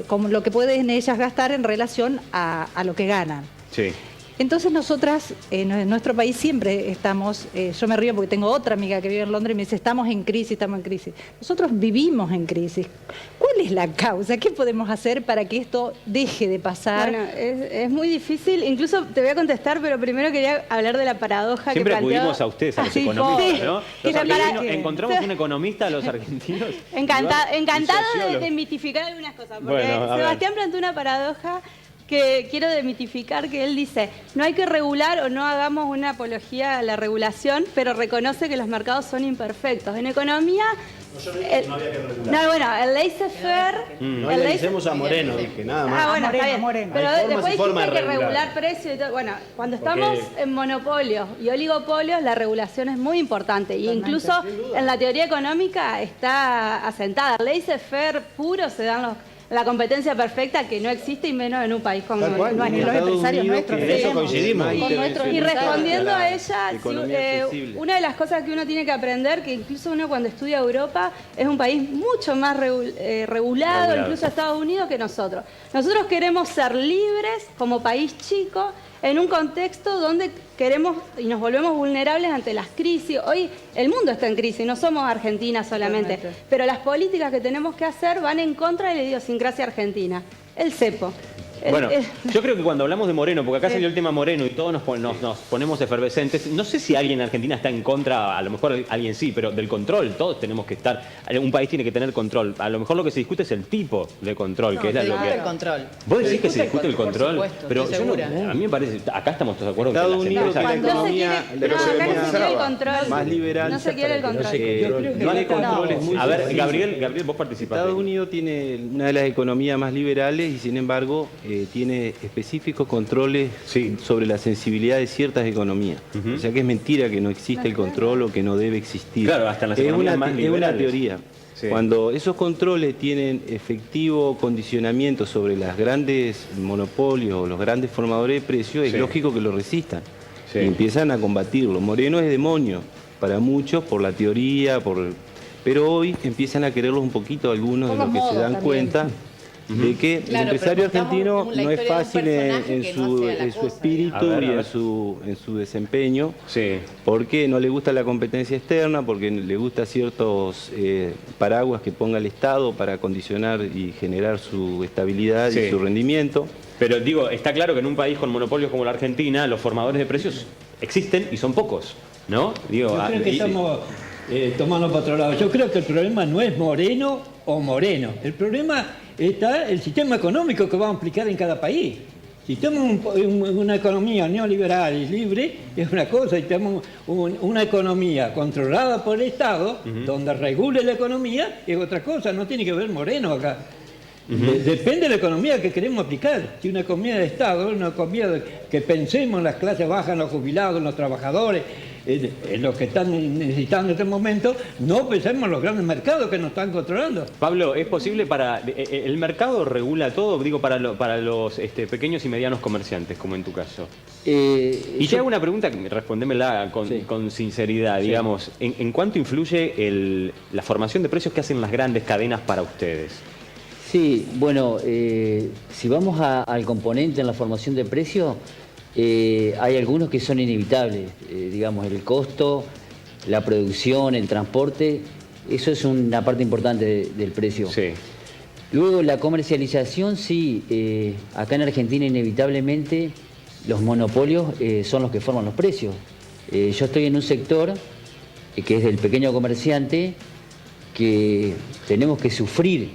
D: como lo que pueden ellas gastar en relación a lo que ganan.
A: Sí.
D: Entonces nosotras, en nuestro país siempre estamos, yo me río porque tengo otra amiga que vive en Londres y me dice, estamos en crisis. Nosotros vivimos en crisis. ¿Cuál es la causa? ¿Qué podemos hacer para que esto deje de pasar?
I: Bueno, es muy difícil, incluso te voy a contestar, pero primero quería hablar de la paradoja
A: siempre
I: que planteó...
A: Siempre acudimos a ustedes, a los economistas, ¿no? Encontramos un economista, los argentinos.
I: Encantado de demitificar algunas cosas, porque Sebastián planteó una paradoja que quiero demitificar, que él dice, no hay que regular o no hagamos una apología a la regulación, pero reconoce que los mercados son imperfectos. En economía No había que regular. No, bueno, el laissez-faire...
C: No le decimos a Moreno, dije, nada más.
I: Bueno, está bien.
D: Moreno.
I: Pero después dijiste
C: de
I: que regular precios y todo. Bueno, cuando estamos en monopolios y oligopolios, la regulación es muy importante. Y incluso en la teoría económica está asentada. El laissez-faire puro se dan la competencia perfecta que no existe y menos en un país como
D: los empresarios nuestros.
C: En eso coincidimos.
I: Y respondiendo a ella, una de las cosas que uno tiene que aprender, que incluso uno cuando estudia Europa, es un país mucho más regulado, incluso Estados Unidos, que nosotros. Nosotros queremos ser libres como país chico, en un contexto donde queremos y nos volvemos vulnerables ante las crisis. Hoy el mundo está en crisis, no somos Argentina solamente, pero las políticas que tenemos que hacer van en contra de la idiosincrasia argentina. El cepo.
A: Bueno, yo creo que cuando hablamos de Moreno, porque acá salió el tema Moreno y todos nos ponemos efervescentes, no sé si alguien en Argentina está en contra, a lo mejor alguien sí, pero del control, todos tenemos que estar, un país tiene que tener control. A lo mejor lo que se discute es el tipo de control, que es lo que...
B: el control.
A: ¿Vos decís que se discute el control?
B: Supuesto,
A: pero yo no, a mí me parece, acá estamos todos de acuerdo que
J: Estados Unidos
A: las
J: tiene
A: empresas...
I: acá no se quiere el control.
J: Más liberal.
I: No se quiere el control.
J: No hay controles muy
A: A ver,
J: difíciles.
A: Gabriel, vos participaste.
J: Estados Unidos tiene una de las economías más liberales y sin embargo tiene específicos controles sobre la sensibilidad de ciertas economías. O sea que es mentira que no existe el control o que no debe existir.
A: Claro, hasta en las economías más liberales.
J: Es una teoría. Sí. Cuando esos controles tienen efectivo condicionamiento sobre los grandes monopolios o los grandes formadores de precios, es lógico que lo resistan. Y empiezan a combatirlo. Moreno es demonio para muchos por la teoría, pero hoy empiezan a quererlo un poquito algunos de los que se dan cuenta de que el empresario argentino no es fácil en su espíritu y en su desempeño, porque no le gusta la competencia externa, porque le gusta ciertos paraguas que ponga el Estado para condicionar y generar su estabilidad y su rendimiento.
A: Pero digo, está claro que en un país con monopolios como la Argentina, los formadores de precios existen y son pocos, ¿no? Digo,
K: yo creo que estamos tomando para otro lado. Yo creo que el problema no es Moreno o Moreno. El problema está el sistema económico que vamos a aplicar en cada país. Si tenemos una economía neoliberal y libre, es una cosa, y tenemos una economía controlada por el Estado, donde regule la economía, es otra cosa, no tiene que ver Moreno acá. Depende de la economía que queremos aplicar. Si una economía de Estado, una economía que pensemos en las clases bajas, en los jubilados, en los trabajadores, en los que están necesitando en este momento, no pensemos en los grandes mercados que nos están controlando.
A: Pablo, ¿es posible para... el mercado regula todo, digo, para los pequeños y medianos comerciantes, como en tu caso? Y te hago una pregunta, respondémela con sinceridad, digamos. ¿En cuánto influye la formación de precios que hacen las grandes cadenas para ustedes?
G: Sí, bueno, si vamos al componente en la formación de precios, hay algunos que son inevitables, digamos, el costo, la producción, el transporte, eso es una parte importante del precio. Sí. Luego la comercialización, sí, acá en Argentina inevitablemente los monopolios son los que forman los precios. Yo estoy en un sector que es del pequeño comerciante, que tenemos que sufrir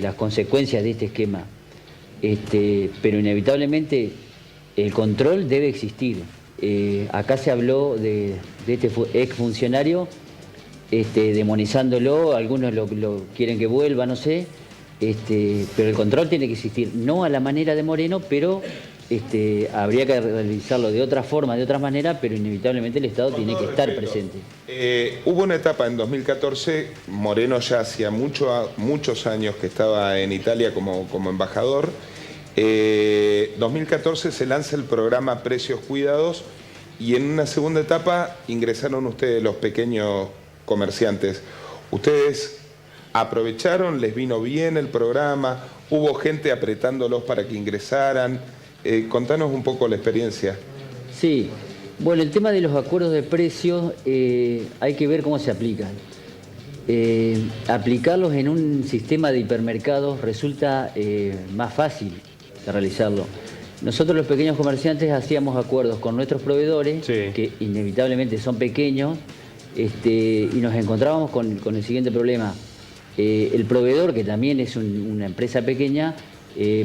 G: las consecuencias de este esquema, pero inevitablemente el control debe existir. Acá se habló de este exfuncionario demonizándolo, algunos lo quieren que vuelva, no sé, pero el control tiene que existir, no a la manera de Moreno, pero habría que realizarlo de otra forma, de otra manera, pero inevitablemente el Estado tiene que estar presente.
E: Hubo una etapa en 2014, Moreno ya hacía muchos años que estaba en Italia como embajador. 2014 se lanza el programa Precios Cuidados y en una segunda etapa ingresaron ustedes, los pequeños comerciantes. ¿Ustedes aprovecharon? ¿Les vino bien el programa? ¿Hubo gente apretándolos para que ingresaran? Contanos un poco la experiencia.
G: Sí, bueno, el tema de los acuerdos de precios hay que ver cómo se aplican. Aplicarlos en un sistema de hipermercados resulta más fácil de realizarlo. Nosotros los pequeños comerciantes hacíamos acuerdos con nuestros proveedores, que inevitablemente son pequeños, y nos encontrábamos con el siguiente problema. El proveedor, que también es una empresa pequeña,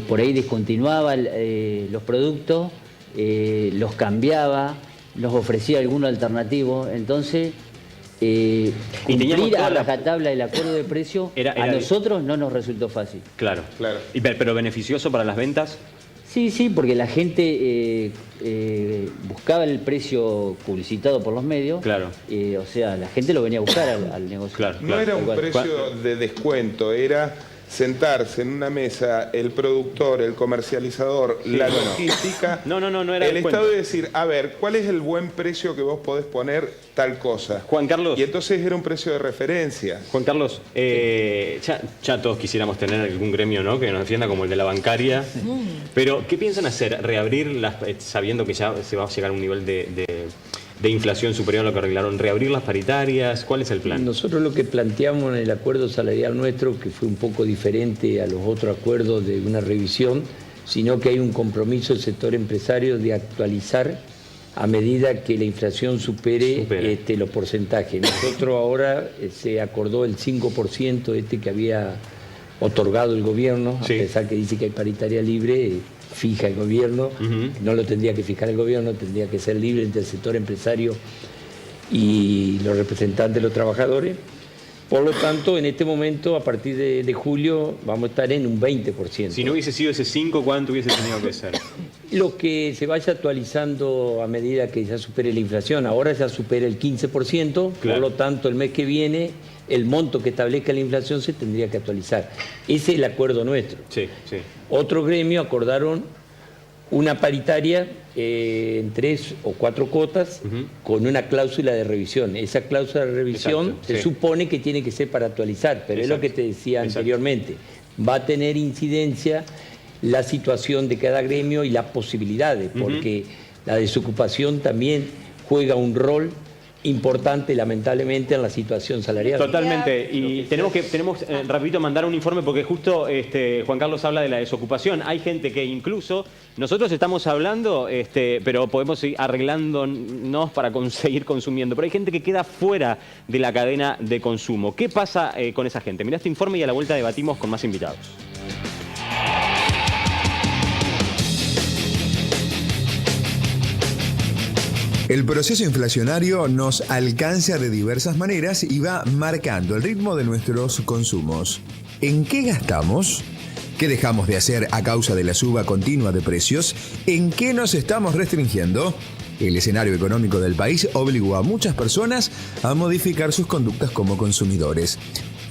G: por ahí descontinuaba los productos, los cambiaba, nos ofrecía alguno alternativo. Entonces, cumplir a rajatabla el acuerdo de precio a nosotros no nos resultó fácil.
A: Claro. ¿Pero beneficioso para las ventas?
G: Sí, porque la gente buscaba el precio publicitado por los medios.
A: Claro.
G: O sea, la gente lo venía a buscar al negocio.
E: No era un precio de descuento, era sentarse en una mesa el productor, el comercializador, la logística,
A: no era
E: el
A: descuento.
E: Estado de decir, a ver, ¿cuál es el buen precio que vos podés poner tal cosa?
A: Juan Carlos.
E: Y entonces era un precio de referencia.
A: Juan Carlos, ya todos quisiéramos tener algún gremio, ¿no?, que nos defienda como el de la bancaria. Pero, ¿qué piensan hacer? ¿Reabrir, sabiendo que ya se va a llegar a un nivel de inflación superior a lo que arreglaron, reabrir las paritarias? ¿Cuál es el plan?
K: Nosotros lo que planteamos en el acuerdo salarial nuestro, que fue un poco diferente a los otros acuerdos de una revisión, sino que hay un compromiso del sector empresario de actualizar a medida que la inflación supere. Los porcentajes. Nosotros ahora se acordó el 5% que había otorgado el gobierno, a pesar que dice que hay paritaria libre, fija el gobierno, no lo tendría que fijar el gobierno, tendría que ser libre entre el sector empresario y los representantes de los trabajadores. Por lo tanto, en este momento, a partir de julio, vamos a estar en un 20%.
A: Si no hubiese sido ese 5, ¿cuánto hubiese tenido que ser?
K: Lo que se vaya actualizando a medida que ya supere la inflación. Ahora ya supera el 15%, por lo tanto, el mes que viene, el monto que establezca la inflación se tendría que actualizar. Ese es el acuerdo nuestro. Otro gremio acordaron una paritaria en 3 o 4 cuotas con una cláusula de revisión. Esa cláusula de revisión se supone que tiene que ser para actualizar, pero es lo que te decía anteriormente. Va a tener incidencia la situación de cada gremio y las posibilidades, porque la desocupación también juega un rol importante, lamentablemente, en la situación salarial.
A: Totalmente, y tenemos rapidito mandar un informe porque justo Juan Carlos habla de la desocupación. Hay gente que incluso, nosotros estamos hablando, pero podemos seguir arreglándonos para seguir consumiendo, pero hay gente que queda fuera de la cadena de consumo. ¿Qué pasa con esa gente? Mirá este informe y a la vuelta debatimos con más invitados.
F: El proceso inflacionario nos alcanza de diversas maneras y va marcando el ritmo de nuestros consumos. ¿En qué gastamos? ¿Qué dejamos de hacer a causa de la suba continua de precios? ¿En qué nos estamos restringiendo? El escenario económico del país obligó a muchas personas a modificar sus conductas como consumidores.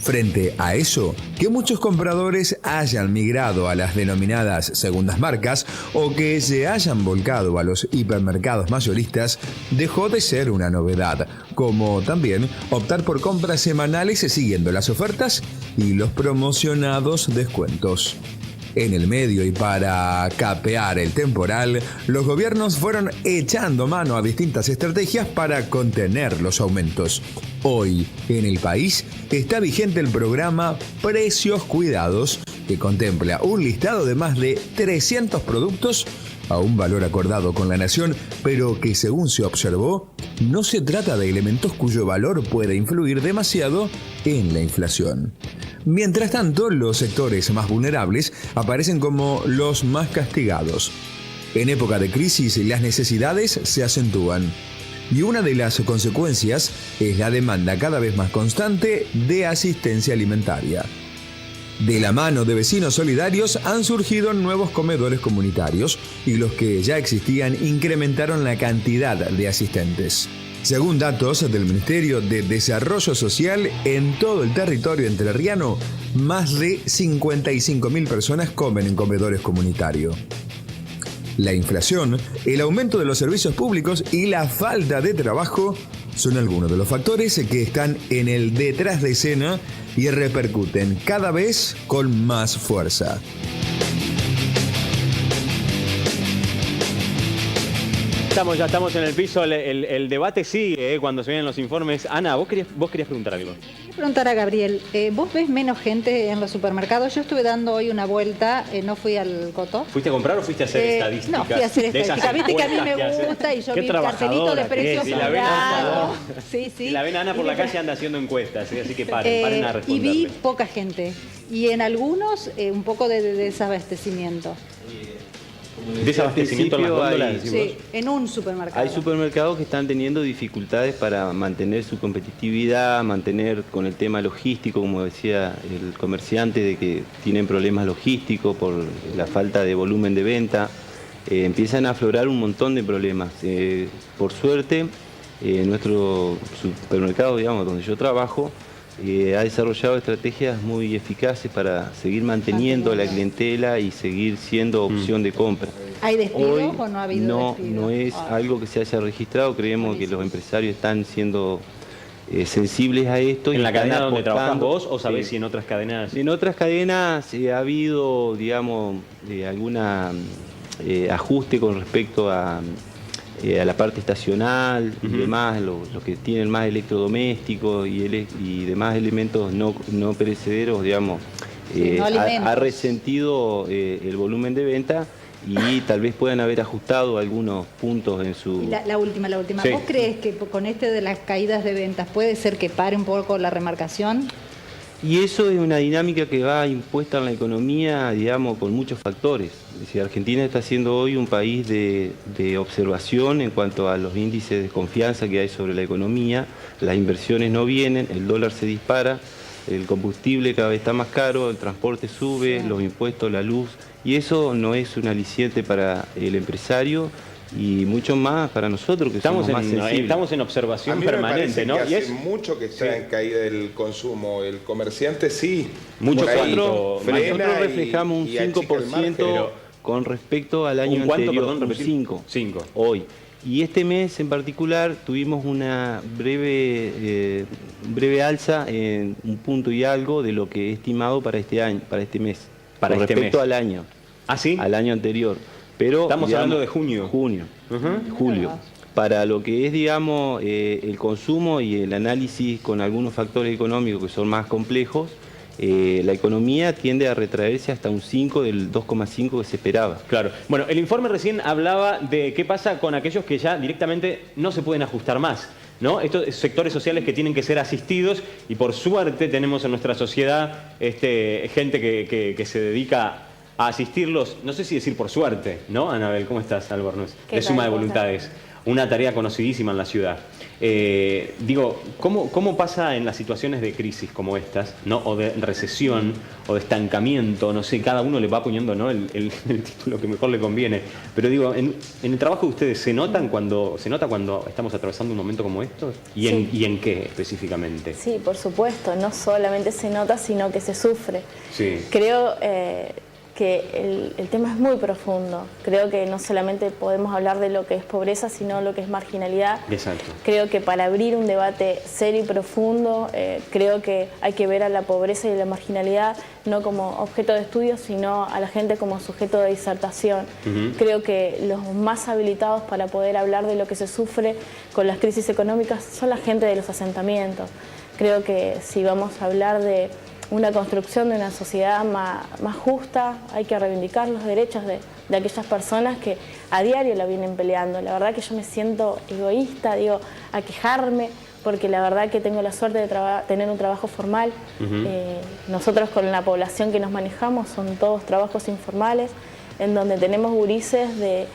F: Frente a eso, que muchos compradores hayan migrado a las denominadas segundas marcas o que se hayan volcado a los hipermercados mayoristas dejó de ser una novedad, como también optar por compras semanales siguiendo las ofertas y los promocionados descuentos. En el medio y para capear el temporal, los gobiernos fueron echando mano a distintas estrategias para contener los aumentos. Hoy, en el país, está vigente el programa Precios Cuidados, que contempla un listado de más de 300 productos a un valor acordado con la nación, pero que, según se observó, no se trata de elementos cuyo valor puede influir demasiado en la inflación. Mientras tanto, los sectores más vulnerables aparecen como los más castigados. En época de crisis, las necesidades se acentúan. Y una de las consecuencias es la demanda cada vez más constante de asistencia alimentaria. De la mano de vecinos solidarios han surgido nuevos comedores comunitarios y los que ya existían incrementaron la cantidad de asistentes. Según datos del Ministerio de Desarrollo Social, en todo el territorio entrerriano, más de 55.000 personas comen en comedores comunitarios. La inflación, el aumento de los servicios públicos y la falta de trabajo son algunos de los factores que están en el detrás de escena y repercuten cada vez con más fuerza.
A: Ya estamos en el piso, el debate sigue cuando se vienen los informes. Ana, vos querías preguntar algo.
D: Quería preguntar a Gabriel, ¿vos ves menos gente en los supermercados? Yo estuve dando hoy una vuelta, no fui al Coto.
A: ¿Fuiste a comprar o fuiste a hacer estadísticas?
D: No, fui a hacer estadísticas. Viste que a mí me gusta y yo vi el cartelito de precios.
A: Si la ven a Ana, si la ven a Ana por la calle anda haciendo encuestas, así que paren a responder.
D: Y vi poca gente. Y en algunos un poco de desabastecimiento.
A: desabastecimiento en las góndolas.
D: Sí, en un supermercado.
J: Hay supermercados que están teniendo dificultades para mantener su competitividad, mantener con el tema logístico, como decía el comerciante, de que tienen problemas logísticos por la falta de volumen de venta. Empiezan a aflorar un montón de problemas. Por suerte, nuestro supermercado, digamos, donde yo trabajo, ha desarrollado estrategias muy eficaces para seguir manteniendo la clientela y seguir siendo opción de compra.
D: ¿Hay despidos o no ha habido despidos?
J: No es algo que se haya registrado. Creemos que los empresarios están siendo sensibles a esto.
A: ¿En la cadena donde trabajas vos o sabés si en otras cadenas?
J: En otras cadenas ha habido, digamos, alguna ajuste con respecto a la parte estacional y demás, los que tienen más electrodomésticos y demás elementos no perecederos, digamos, ha resentido el volumen de venta y tal vez puedan haber ajustado algunos puntos en su...
D: Y la última. Sí. ¿Vos crees que con de las caídas de ventas puede ser que pare un poco la remarcación?
J: Y eso es una dinámica que va impuesta en la economía, digamos, con muchos factores. Es decir, Argentina está siendo hoy un país de observación en cuanto a los índices de confianza que hay sobre la economía. Las inversiones no vienen, el dólar se dispara, el combustible cada vez está más caro, el transporte sube, los impuestos, la luz. Y eso no es un aliciente para el empresario y mucho más para nosotros que somos más sensibles.
A: Estamos en observación permanente, ¿no?
E: Y hace mucho que está en caída del consumo. El comerciante sí.
J: Nosotros reflejamos un 5% con respecto al año anterior. Un 5%. Hoy. Y este mes en particular tuvimos una breve alza en un punto y algo de lo que he estimado para este año, para este mes. Con respecto al año.
A: ¿Ah, sí?
J: Al año anterior. Pero,
A: estamos hablando de junio.
J: Julio. Para lo que es, digamos, el consumo y el análisis con algunos factores económicos que son más complejos, la economía tiende a retraerse hasta un 5 del 2,5 que se esperaba.
A: Claro. Bueno, el informe recién hablaba de qué pasa con aquellos que ya directamente no se pueden ajustar más, ¿no? Estos sectores sociales que tienen que ser asistidos y por suerte tenemos en nuestra sociedad gente que se dedica a asistirlos, no sé si decir por suerte, ¿no? Anabel, ¿cómo estás, Albornoz? De Suma de Voluntades. Una tarea conocidísima en la ciudad. Digo, ¿cómo pasa en las situaciones de crisis como estas, ¿no? O de recesión, o de estancamiento, no sé, cada uno le va poniendo, ¿no? el título que mejor le conviene. Pero digo, en el trabajo de ustedes, ¿se nota cuando estamos atravesando un momento como estos? ¿Y en qué específicamente?
N: Sí, por supuesto, no solamente se nota, sino que se sufre.
A: Sí.
N: Creo que el tema es muy profundo. Creo que no solamente podemos hablar de lo que es pobreza, sino lo que es marginalidad.
A: Exacto.
N: Creo que para abrir un debate serio y profundo, creo que hay que ver a la pobreza y la marginalidad no como objeto de estudio, sino a la gente como sujeto de disertación. Creo que los más habilitados para poder hablar de lo que se sufre con las crisis económicas son la gente de los asentamientos. Creo que si vamos a hablar de una construcción de una sociedad más justa, hay que reivindicar los derechos de aquellas personas que a diario la vienen peleando. La verdad que yo me siento egoísta, digo, a quejarme, porque la verdad que tengo la suerte de tener un trabajo formal. Nosotros con la población que nos manejamos son todos trabajos informales, en donde tenemos gurises de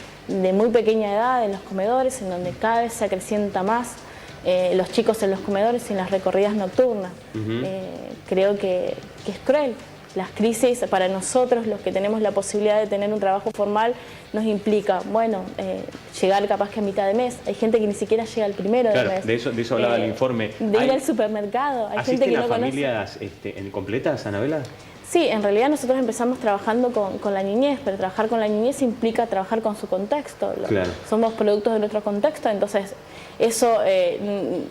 N: muy pequeña edad en los comedores, en donde cada vez se acrecienta más los chicos en los comedores y en las recorridas nocturnas. Creo que es cruel. Las crisis para nosotros, los que tenemos la posibilidad de tener un trabajo formal, nos implica, bueno, llegar capaz que a mitad de mes. Hay gente que ni siquiera llega al primero de mes.
A: De eso hablaba el informe.
N: De ir al supermercado. Hay gente que no conoce.
A: ¿Familias completas, Anabela?
N: Sí, en realidad nosotros empezamos trabajando con la niñez, pero trabajar con la niñez implica trabajar con su contexto.
A: Claro.
N: Somos productos de nuestro contexto, entonces eso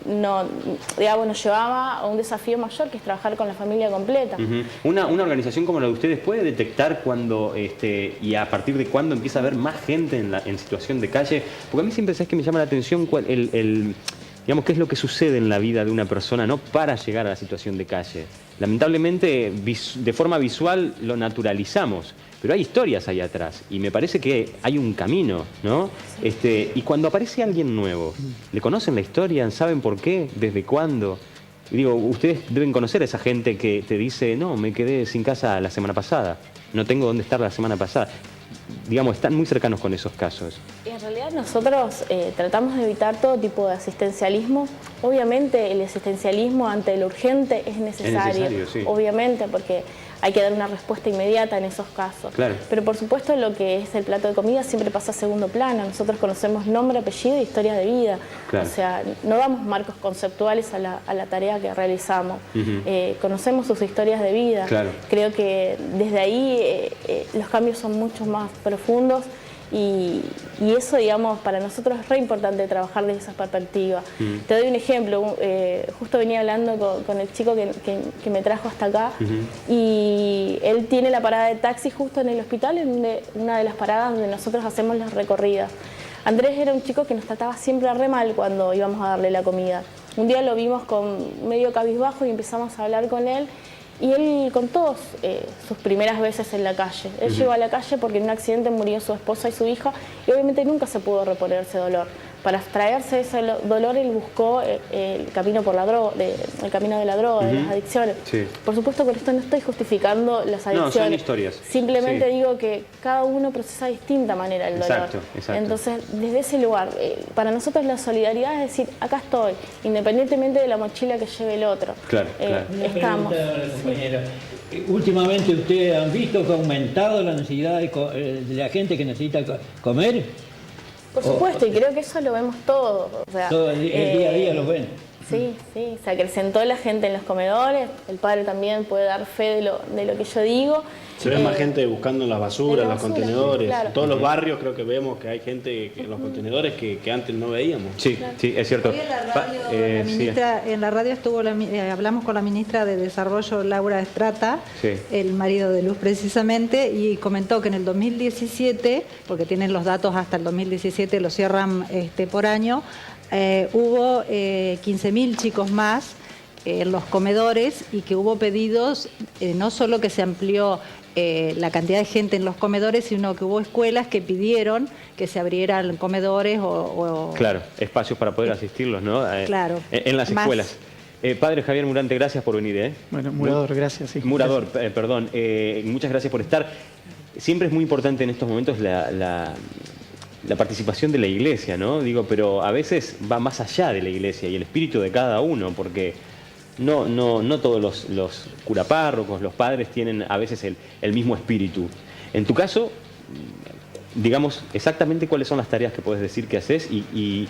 N: nos llevaba a un desafío mayor, que es trabajar con la familia completa.
A: Una organización como la de ustedes puede detectar cuándo y a partir de cuándo empieza a haber más gente en situación de calle, porque a mí siempre, ¿sabes qué me llama la atención? Digamos, qué es lo que sucede en la vida de una persona, ¿no? Para llegar a la situación de calle. Lamentablemente, de forma visual lo naturalizamos, pero hay historias ahí atrás y me parece que hay un camino, ¿no? Y cuando aparece alguien nuevo, ¿le conocen la historia? ¿Saben por qué? ¿Desde cuándo? Digo, ustedes deben conocer a esa gente que te dice, no, me quedé sin casa la semana pasada, no tengo dónde estar la semana pasada. digamos, están muy cercanos con esos casos.
N: En realidad nosotros tratamos de evitar todo tipo de asistencialismo. Obviamente el asistencialismo ante lo urgente es necesario, sí. Obviamente, porque hay que dar una respuesta inmediata en esos casos. Claro. Pero por supuesto lo que es el plato de comida siempre pasa a segundo plano. Nosotros conocemos nombre, apellido y historia de vida. Claro. O sea, no damos marcos conceptuales a la tarea que realizamos. Conocemos sus historias de vida. Claro. Creo que desde ahí los cambios son mucho más profundos. Y eso, digamos, para nosotros es re importante trabajar desde esa perspectiva. Te doy un ejemplo. Justo venía hablando con el chico que me trajo hasta acá y él tiene la parada de taxi justo en el hospital, en una de las paradas donde nosotros hacemos las recorridas. Andrés era un chico que nos trataba siempre re mal cuando íbamos a darle la comida. Un día lo vimos con medio cabizbajo y empezamos a hablar con él. Y él contó sus primeras veces en la calle. Él llegó a la calle porque en un accidente murió su esposa y su hija y obviamente nunca se pudo reponer ese dolor. Para extraerse ese dolor él buscó el camino por la droga, el camino de la droga, de las adicciones. Sí. Por supuesto con esto no estoy justificando las adicciones. No, son
A: historias.
N: Simplemente digo que cada uno procesa de distinta manera el dolor. Exacto. Entonces, desde ese lugar, para nosotros la solidaridad es decir, acá estoy, independientemente de la mochila que lleve el otro.
A: Claro.
N: Estamos.
K: Últimamente ustedes han visto que ha aumentado la necesidad de la gente que necesita comer.
N: Por supuesto, y creo que eso lo vemos todos. O sea,
K: todo el día a día lo ven.
N: Sí, se acrecentó la gente en los comedores, el padre también puede dar fe de lo que yo digo.
C: Se ve más gente buscando en las basuras, en los contenedores. Claro. En todos los barrios creo que vemos que hay gente en los contenedores que antes no veíamos.
A: Sí, sí, es cierto.
D: Hoy en la radio estuvo hablamos con la ministra de Desarrollo, Laura Estrata, el marido de Luz precisamente, y comentó que en el 2017, porque tienen los datos hasta el 2017, lo cierran por año, hubo 15.000 chicos más en los comedores y que hubo pedidos, no solo que se amplió la cantidad de gente en los comedores, sino que hubo escuelas que pidieron que se abrieran comedores
A: Claro, espacios para poder asistirlos, ¿no?
D: Claro.
A: En las escuelas. Padre Javier Murante, gracias por venir.
O: Bueno, Murador, gracias. Sí,
A: Murador, perdón. Muchas gracias por estar. Siempre es muy importante en estos momentos la participación de la iglesia, ¿no? Digo, pero a veces va más allá de la iglesia y el espíritu de cada uno, porque no todos los curapárrocos, los padres tienen a veces el mismo espíritu. En tu caso, digamos exactamente cuáles son las tareas que puedes decir que haces y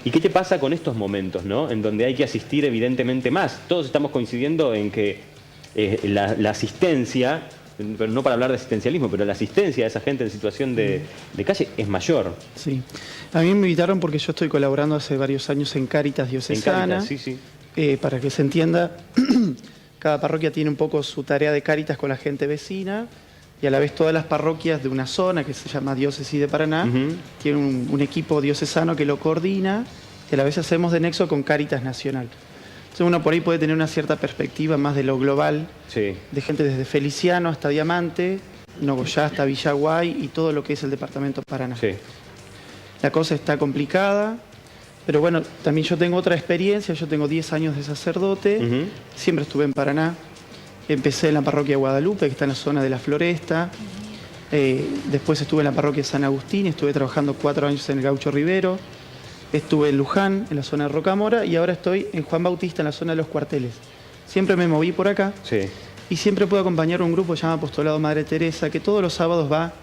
A: qué te pasa con estos momentos, ¿no? En donde hay que asistir evidentemente más. Todos estamos coincidiendo en que la asistencia, pero no para hablar de asistencialismo, pero la asistencia a esa gente en situación de calle es mayor.
O: Sí. A mí me invitaron porque yo estoy colaborando hace varios años en Cáritas Diocesana.
A: En Cáritas, sí.
O: Para que se entienda, cada parroquia tiene un poco su tarea de Cáritas con la gente vecina y a la vez todas las parroquias de una zona que se llama Diócesis de Paraná tienen un equipo diocesano que lo coordina y a la vez hacemos de nexo con Cáritas Nacional. Entonces uno por ahí puede tener una cierta perspectiva más de lo global, de gente desde Feliciano hasta Diamante, Nogoyá hasta Villaguay y todo lo que es el departamento Paraná. Sí. La cosa está complicada, pero bueno, también yo tengo otra experiencia, yo tengo 10 años de sacerdote, siempre estuve en Paraná, empecé en la parroquia Guadalupe, que está en la zona de la Floresta, después estuve en la parroquia San Agustín, estuve trabajando 4 años en el Gaucho Rivero, estuve en Luján, en la zona de Rocamora, y ahora estoy en Juan Bautista, en la zona de los Cuarteles. Siempre me moví por acá y siempre puedo acompañar a un grupo que se llama Apostolado Madre Teresa, que todos los sábados va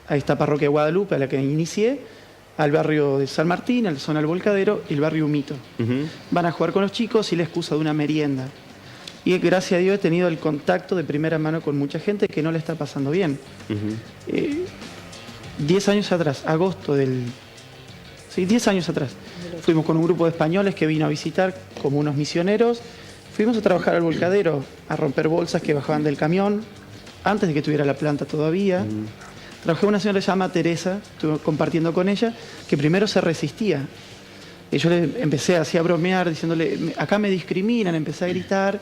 O: a esta parroquia Guadalupe, a la que inicié, al barrio de San Martín, a la zona del Volcadero y el barrio Humito. Van a jugar con los chicos y la excusa de una merienda. Y gracias a Dios he tenido el contacto de primera mano con mucha gente que no le está pasando bien. 10 años atrás, agosto del... Sí, 10 años atrás. Fuimos con un grupo de españoles que vino a visitar como unos misioneros. Fuimos a trabajar al Volcadero, a romper bolsas que bajaban del camión, antes de que tuviera la planta todavía. Trabajé con una señora que se llama Teresa, estuve compartiendo con ella, que primero se resistía. Y yo le empecé así a bromear, diciéndole, acá me discriminan, empecé a gritar.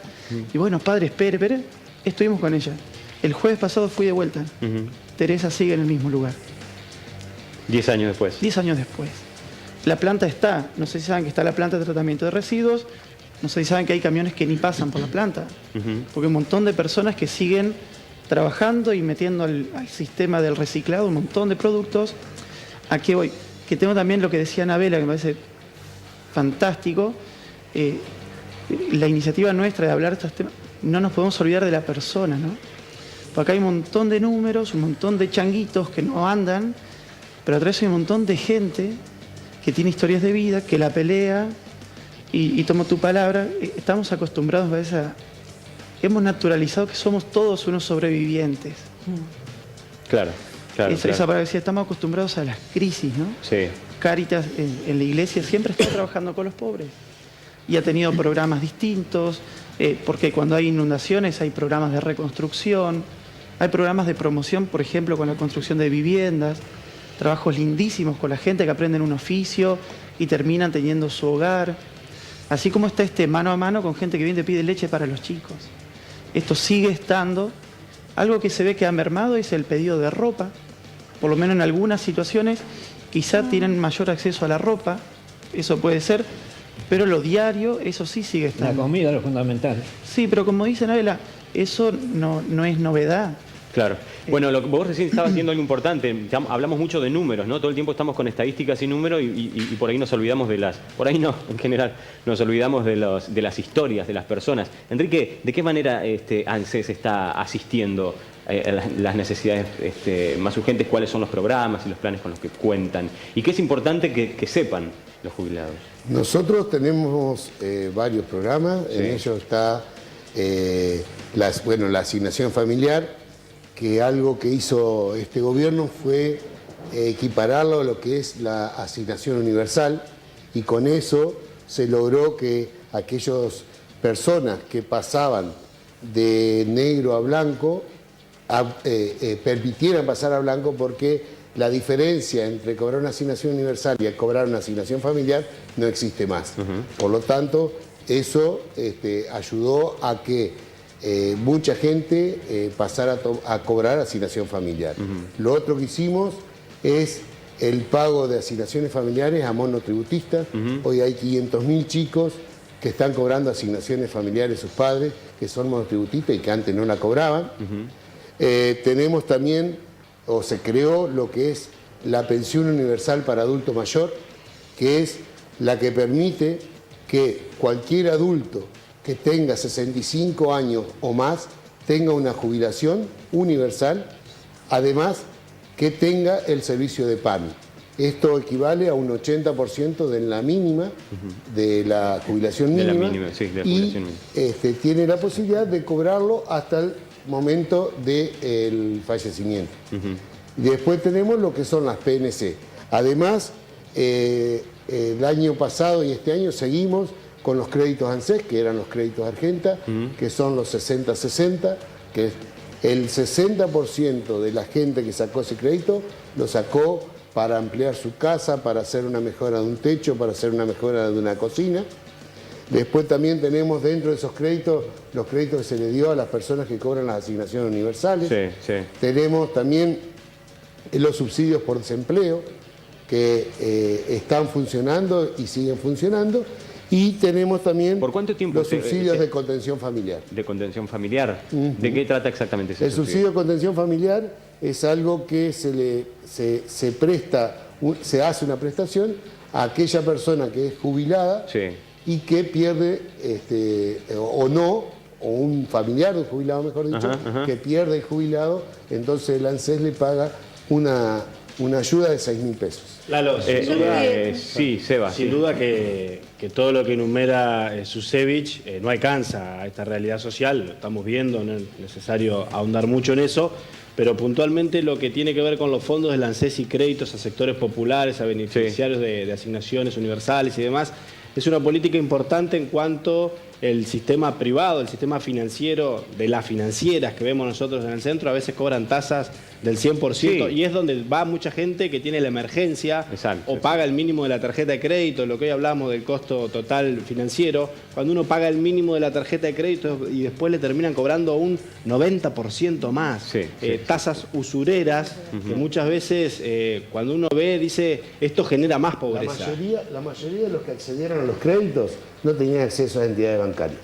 O: Y bueno, padre, espere. Estuvimos con ella. El jueves pasado fui de vuelta. Teresa sigue en el mismo lugar.
A: 10 años después.
O: 10 años después. La planta está, no sé si saben que está la planta de tratamiento de residuos, no sé si saben que hay camiones que ni pasan por la planta. Porque hay un montón de personas que siguen trabajando y metiendo al sistema del reciclado un montón de productos. ¿A qué voy? Que tengo también lo que decía Anabela, que me parece fantástico, la iniciativa nuestra de hablar de estos temas. No nos podemos olvidar de la persona, ¿no? Porque acá hay un montón de números, un montón de changuitos que no andan, pero atrás hay un montón de gente que tiene historias de vida, que la pelea, y tomo tu palabra, estamos acostumbrados a esa... Hemos naturalizado que somos todos unos sobrevivientes.
A: Claro, claro.
O: Esa palabra decía, estamos acostumbrados a las crisis, ¿no?
A: Sí.
O: Cáritas en la iglesia siempre está trabajando con los pobres y ha tenido programas distintos, porque cuando hay inundaciones hay programas de reconstrucción, hay programas de promoción, por ejemplo, con la construcción de viviendas, trabajos lindísimos con la gente que aprenden un oficio y terminan teniendo su hogar, así como está este mano a mano con gente que viene y pide leche para los chicos. Esto sigue estando. Algo que se ve que ha mermado es el pedido de ropa, por lo menos en algunas situaciones quizá tienen mayor acceso a la ropa, eso puede ser, pero lo diario, eso sí sigue estando.
K: La comida es lo fundamental.
O: Sí, pero como dice Anabela, eso no es novedad.
A: Claro. Bueno, vos recién estabas haciendo algo importante. Hablamos mucho de números, ¿no? Todo el tiempo estamos con estadísticas y números y por ahí nos olvidamos de las... Por ahí no, en general, nos olvidamos de las historias de las personas. Enrique, ¿de qué manera ANSES está asistiendo a las necesidades más urgentes? ¿Cuáles son los programas y los planes con los que cuentan? ¿Y qué es importante que sepan los jubilados?
L: Nosotros tenemos varios programas. Sí. En ellos está la asignación familiar, que algo que hizo este gobierno fue equipararlo a lo que es la asignación universal, y con eso se logró que aquellas personas que pasaban de negro a blanco permitieran pasar a blanco, porque la diferencia entre cobrar una asignación universal y cobrar una asignación familiar no existe más. Por lo tanto, eso ayudó a que mucha gente pasara a cobrar asignación familiar. Lo otro que hicimos es el pago de asignaciones familiares a monotributistas. Hoy hay 500.000 chicos que están cobrando asignaciones familiares sus padres, que son monotributistas y que antes no la cobraban. Tenemos también, o se creó, lo que es la pensión universal para adulto mayor, que es la que permite que cualquier adulto que tenga 65 años o más tenga una jubilación universal, además que tenga el servicio de PAMI. Esto equivale a un 80% de la mínima, de la jubilación mínima, y tiene la posibilidad de cobrarlo hasta el momento del fallecimiento. Después tenemos lo que son las PNC. Además, el año pasado y este año seguimos con los créditos ANSES, que eran los créditos Argenta, que son los 60-60, que el 60% de la gente que sacó ese crédito lo sacó para ampliar su casa, para hacer una mejora de un techo, para hacer una mejora de una cocina. Después también tenemos dentro de esos créditos los créditos que se le dio a las personas que cobran las asignaciones universales. Tenemos también los subsidios por desempleo, que están funcionando y siguen funcionando. Y tenemos también
A: ¿por cuánto tiempo
L: los subsidios de contención familiar.
A: ¿De contención familiar? ¿De qué trata exactamente ese subsidio?
L: El subsidio de contención familiar es algo que se presta, se hace una prestación a aquella persona que es jubilada y que pierde, o un familiar de un jubilado, mejor dicho, que pierde el jubilado, entonces el ANSES le paga una ayuda de 6.000 pesos.
C: Lalo,
A: sí, Seba.
C: Sin duda que todo lo que enumera Susevich no alcanza a esta realidad social, lo estamos viendo, no es necesario ahondar mucho en eso, pero puntualmente lo que tiene que ver con los fondos del ANSES y créditos a sectores populares, a beneficiarios de asignaciones universales y demás, es una política importante en cuanto el sistema privado, el sistema financiero de las financieras que vemos nosotros en el centro, a veces cobran tasas del 100%, y es donde va mucha gente que tiene la emergencia o paga el mínimo de la tarjeta de crédito, lo que hoy hablamos del costo total financiero. Cuando uno paga el mínimo de la tarjeta de crédito y después le terminan cobrando un 90% más, tasas usureras, que muchas veces cuando uno ve, dice, esto genera más pobreza.
L: La mayoría de los que accedieron a los créditos no tenían acceso a entidades bancarias.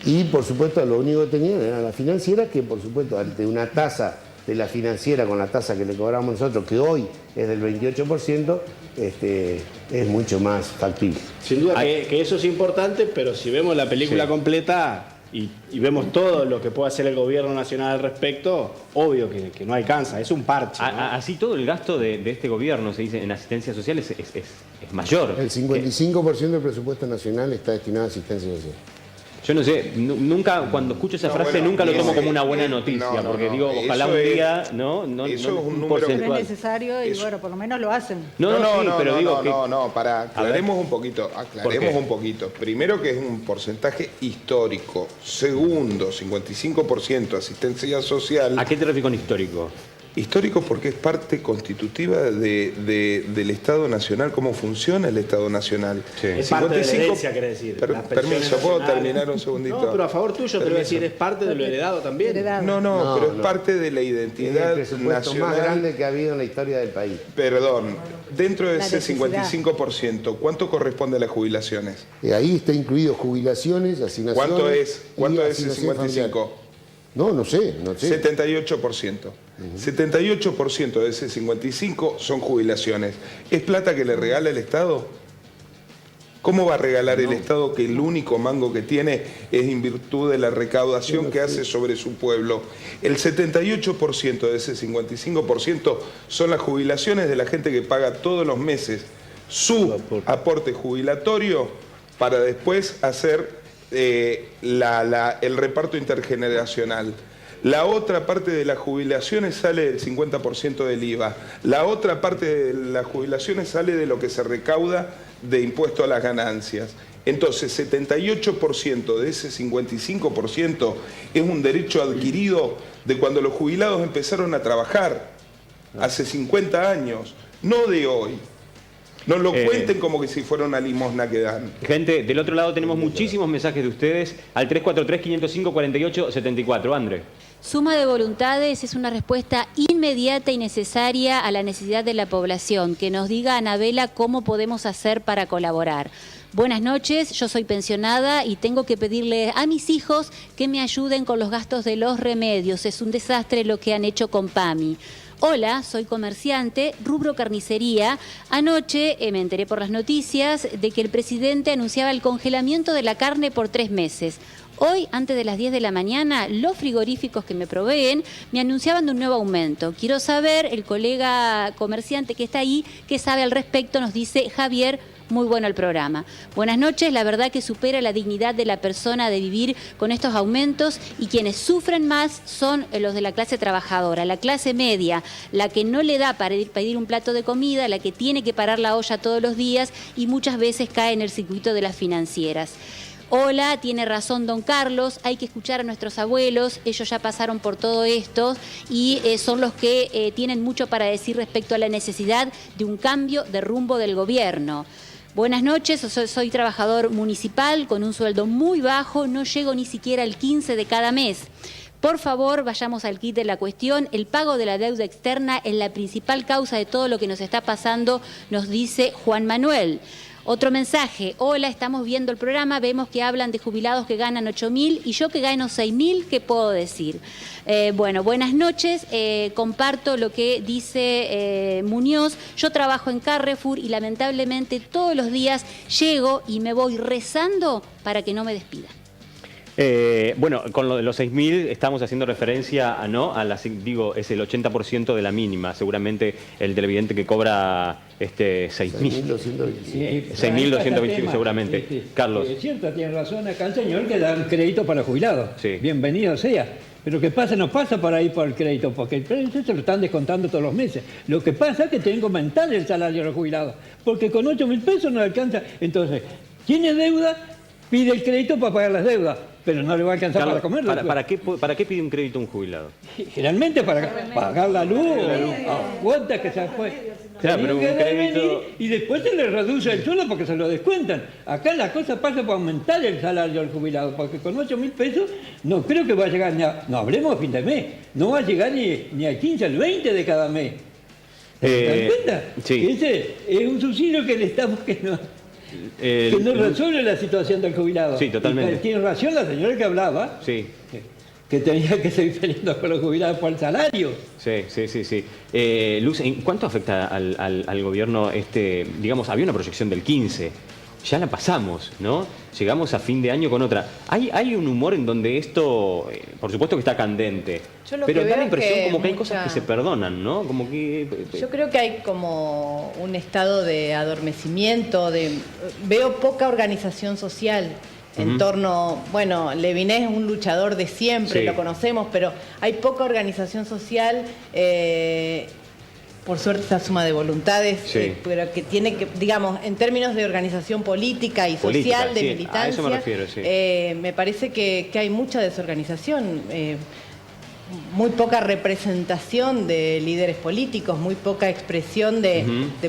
L: Y por supuesto lo único que tenían era la financiera, que por supuesto ante una tasa de la financiera con la tasa que le cobramos nosotros, que hoy es del 28%, es mucho más factible.
C: Sin duda que eso es importante, pero si vemos la película completa y vemos todo lo que puede hacer el gobierno nacional al respecto, obvio que no alcanza, es un parche, ¿no?
A: Así todo el gasto de este gobierno, se dice, en asistencia social es mayor.
L: El 55% del presupuesto nacional está destinado a asistencia social.
A: Yo no sé, nunca, cuando escucho esa frase, nunca lo tomo como una buena noticia, porque digo, ojalá un día,
D: eso es un número que no es necesario y bueno, por lo menos lo hacen.
E: Aclaremos un poquito. Primero, que es un porcentaje histórico. Segundo, 55% asistencia social.
A: ¿A qué te refieres con histórico?
E: Histórico porque es parte constitutiva del Estado Nacional, cómo funciona el Estado Nacional.
C: Sí. Es parte de la herencia, quiere decir.
E: Permiso, ¿puedo terminar un segundito?
C: No, pero a favor tuyo te voy a decir, es parte de lo heredado también.
E: No, pero es parte de la identidad
L: es el presupuesto
E: nacional
L: más grande que ha habido en la historia del país.
E: Perdón, dentro de ese 55%, ¿cuánto corresponde a las jubilaciones?
L: Ahí está incluido jubilaciones, asignaciones.
E: ¿Cuánto es ese 55%?
L: No sé.
E: 78%. 78% de ese 55% son jubilaciones. ¿Es plata que le regala el Estado? ¿Cómo va a regalar el Estado que el único mango que tiene es en virtud de la recaudación que hace sobre su pueblo? El 78% de ese 55% son las jubilaciones de la gente que paga todos los meses su aporte jubilatorio para después hacer el reparto intergeneracional. La otra parte de las jubilaciones sale del 50% del IVA. La otra parte de las jubilaciones sale de lo que se recauda de impuesto a las ganancias. Entonces, 78% de ese 55% es un derecho adquirido de cuando los jubilados empezaron a trabajar, hace 50 años, no de hoy. No lo cuenten como que si fuera una limosna que dan.
A: Gente, del otro lado tenemos muchísimos mensajes de ustedes al 343-505-4874. André.
M: Suma de voluntades es una respuesta inmediata y necesaria a la necesidad de la población. Que nos diga Anabela cómo podemos hacer para colaborar. Buenas noches, yo soy pensionada y tengo que pedirle a mis hijos que me ayuden con los gastos de los remedios. Es un desastre lo que han hecho con PAMI. Hola, soy comerciante, rubro carnicería. Anoche me enteré por las noticias de que el presidente anunciaba el congelamiento de la carne por 3 meses. Hoy, antes de las 10 de la mañana, los frigoríficos que me proveen me anunciaban de un nuevo aumento. Quiero saber, el colega comerciante que está ahí, qué sabe al respecto, nos dice Javier. Muy bueno el programa. Buenas noches, la verdad que supera la dignidad de la persona de vivir con estos aumentos y quienes sufren más son los de la clase trabajadora, la clase media, la que no le da para pedir un plato de comida, la que tiene que parar la olla todos los días y muchas veces cae en el circuito de las financieras. Hola, tiene razón don Carlos, hay que escuchar a nuestros abuelos, ellos ya pasaron por todo esto y son los que tienen mucho para decir respecto a la necesidad de un cambio de rumbo del gobierno. Buenas noches, soy trabajador municipal con un sueldo muy bajo, no llego ni siquiera al 15 de cada mes. Por favor, vayamos al kit de la cuestión. El pago de la deuda externa es la principal causa de todo lo que nos está pasando, nos dice Juan Manuel. Otro mensaje, hola, estamos viendo el programa, vemos que hablan de jubilados que ganan 8.000 y yo que gano 6.000, ¿qué puedo decir? Bueno, buenas noches, comparto lo que dice Muñoz, yo trabajo en Carrefour y lamentablemente todos los días llego y me voy rezando para que no me despidan.
A: Bueno, con lo de los 6.000 estamos haciendo referencia a es el 80% de la mínima. Seguramente el televidente que cobra 6.225 seguramente.
K: Sí.
A: Carlos.
K: Es cierto, tiene razón acá el señor que da un crédito para jubilados. Sí. Bienvenido sea. Pero ¿qué pasa? No pasa por ahí por el crédito, porque el crédito se lo están descontando todos los meses. Lo que pasa es que tienen que aumentar el salario de los jubilados, porque con 8.000 pesos no alcanza. Entonces, tiene deuda, pide el crédito para pagar las deudas. Pero no le va a alcanzar
A: Carlos,
K: para comerlo.
A: ¿Para qué pide un crédito un jubilado?
K: Generalmente para pagar la luz, cuentas que se fue.
A: Claro, pero un crédito...
K: Y después se le reduce el sueldo porque se lo descuentan. Acá la cosa pasa por aumentar el salario del jubilado, porque con 8.000 pesos no creo que va a llegar ni a... No hablemos a fin de mes, no va a llegar ni al 15, al 20 de cada mes. ¿Se dan cuenta?
A: Sí.
K: Ese es un subsidio que le estamos... Que no resuelve la situación del jubilado.
A: Sí, totalmente.
K: Y tiene razón la señora que hablaba.
A: Sí.
K: Que tenía que seguir peleando con los jubilados por el salario.
A: Sí. Luz, ¿en cuánto afecta al gobierno digamos, había una proyección del 15, ya la pasamos, ¿no? Llegamos a fin de año con otra. Hay un humor en donde esto, por supuesto que está candente, pero da la impresión como que hay cosas que se perdonan, ¿no? Como que...
B: Yo creo que hay como un estado de adormecimiento, veo poca organización social. En torno, bueno, Leviné es un luchador de siempre, lo conocemos, pero hay poca organización social, por suerte esta suma de voluntades, pero que tiene que, digamos, en términos de organización política y social, de militancia, a eso me refiero, me parece que hay mucha desorganización, muy poca representación de líderes políticos, muy poca expresión de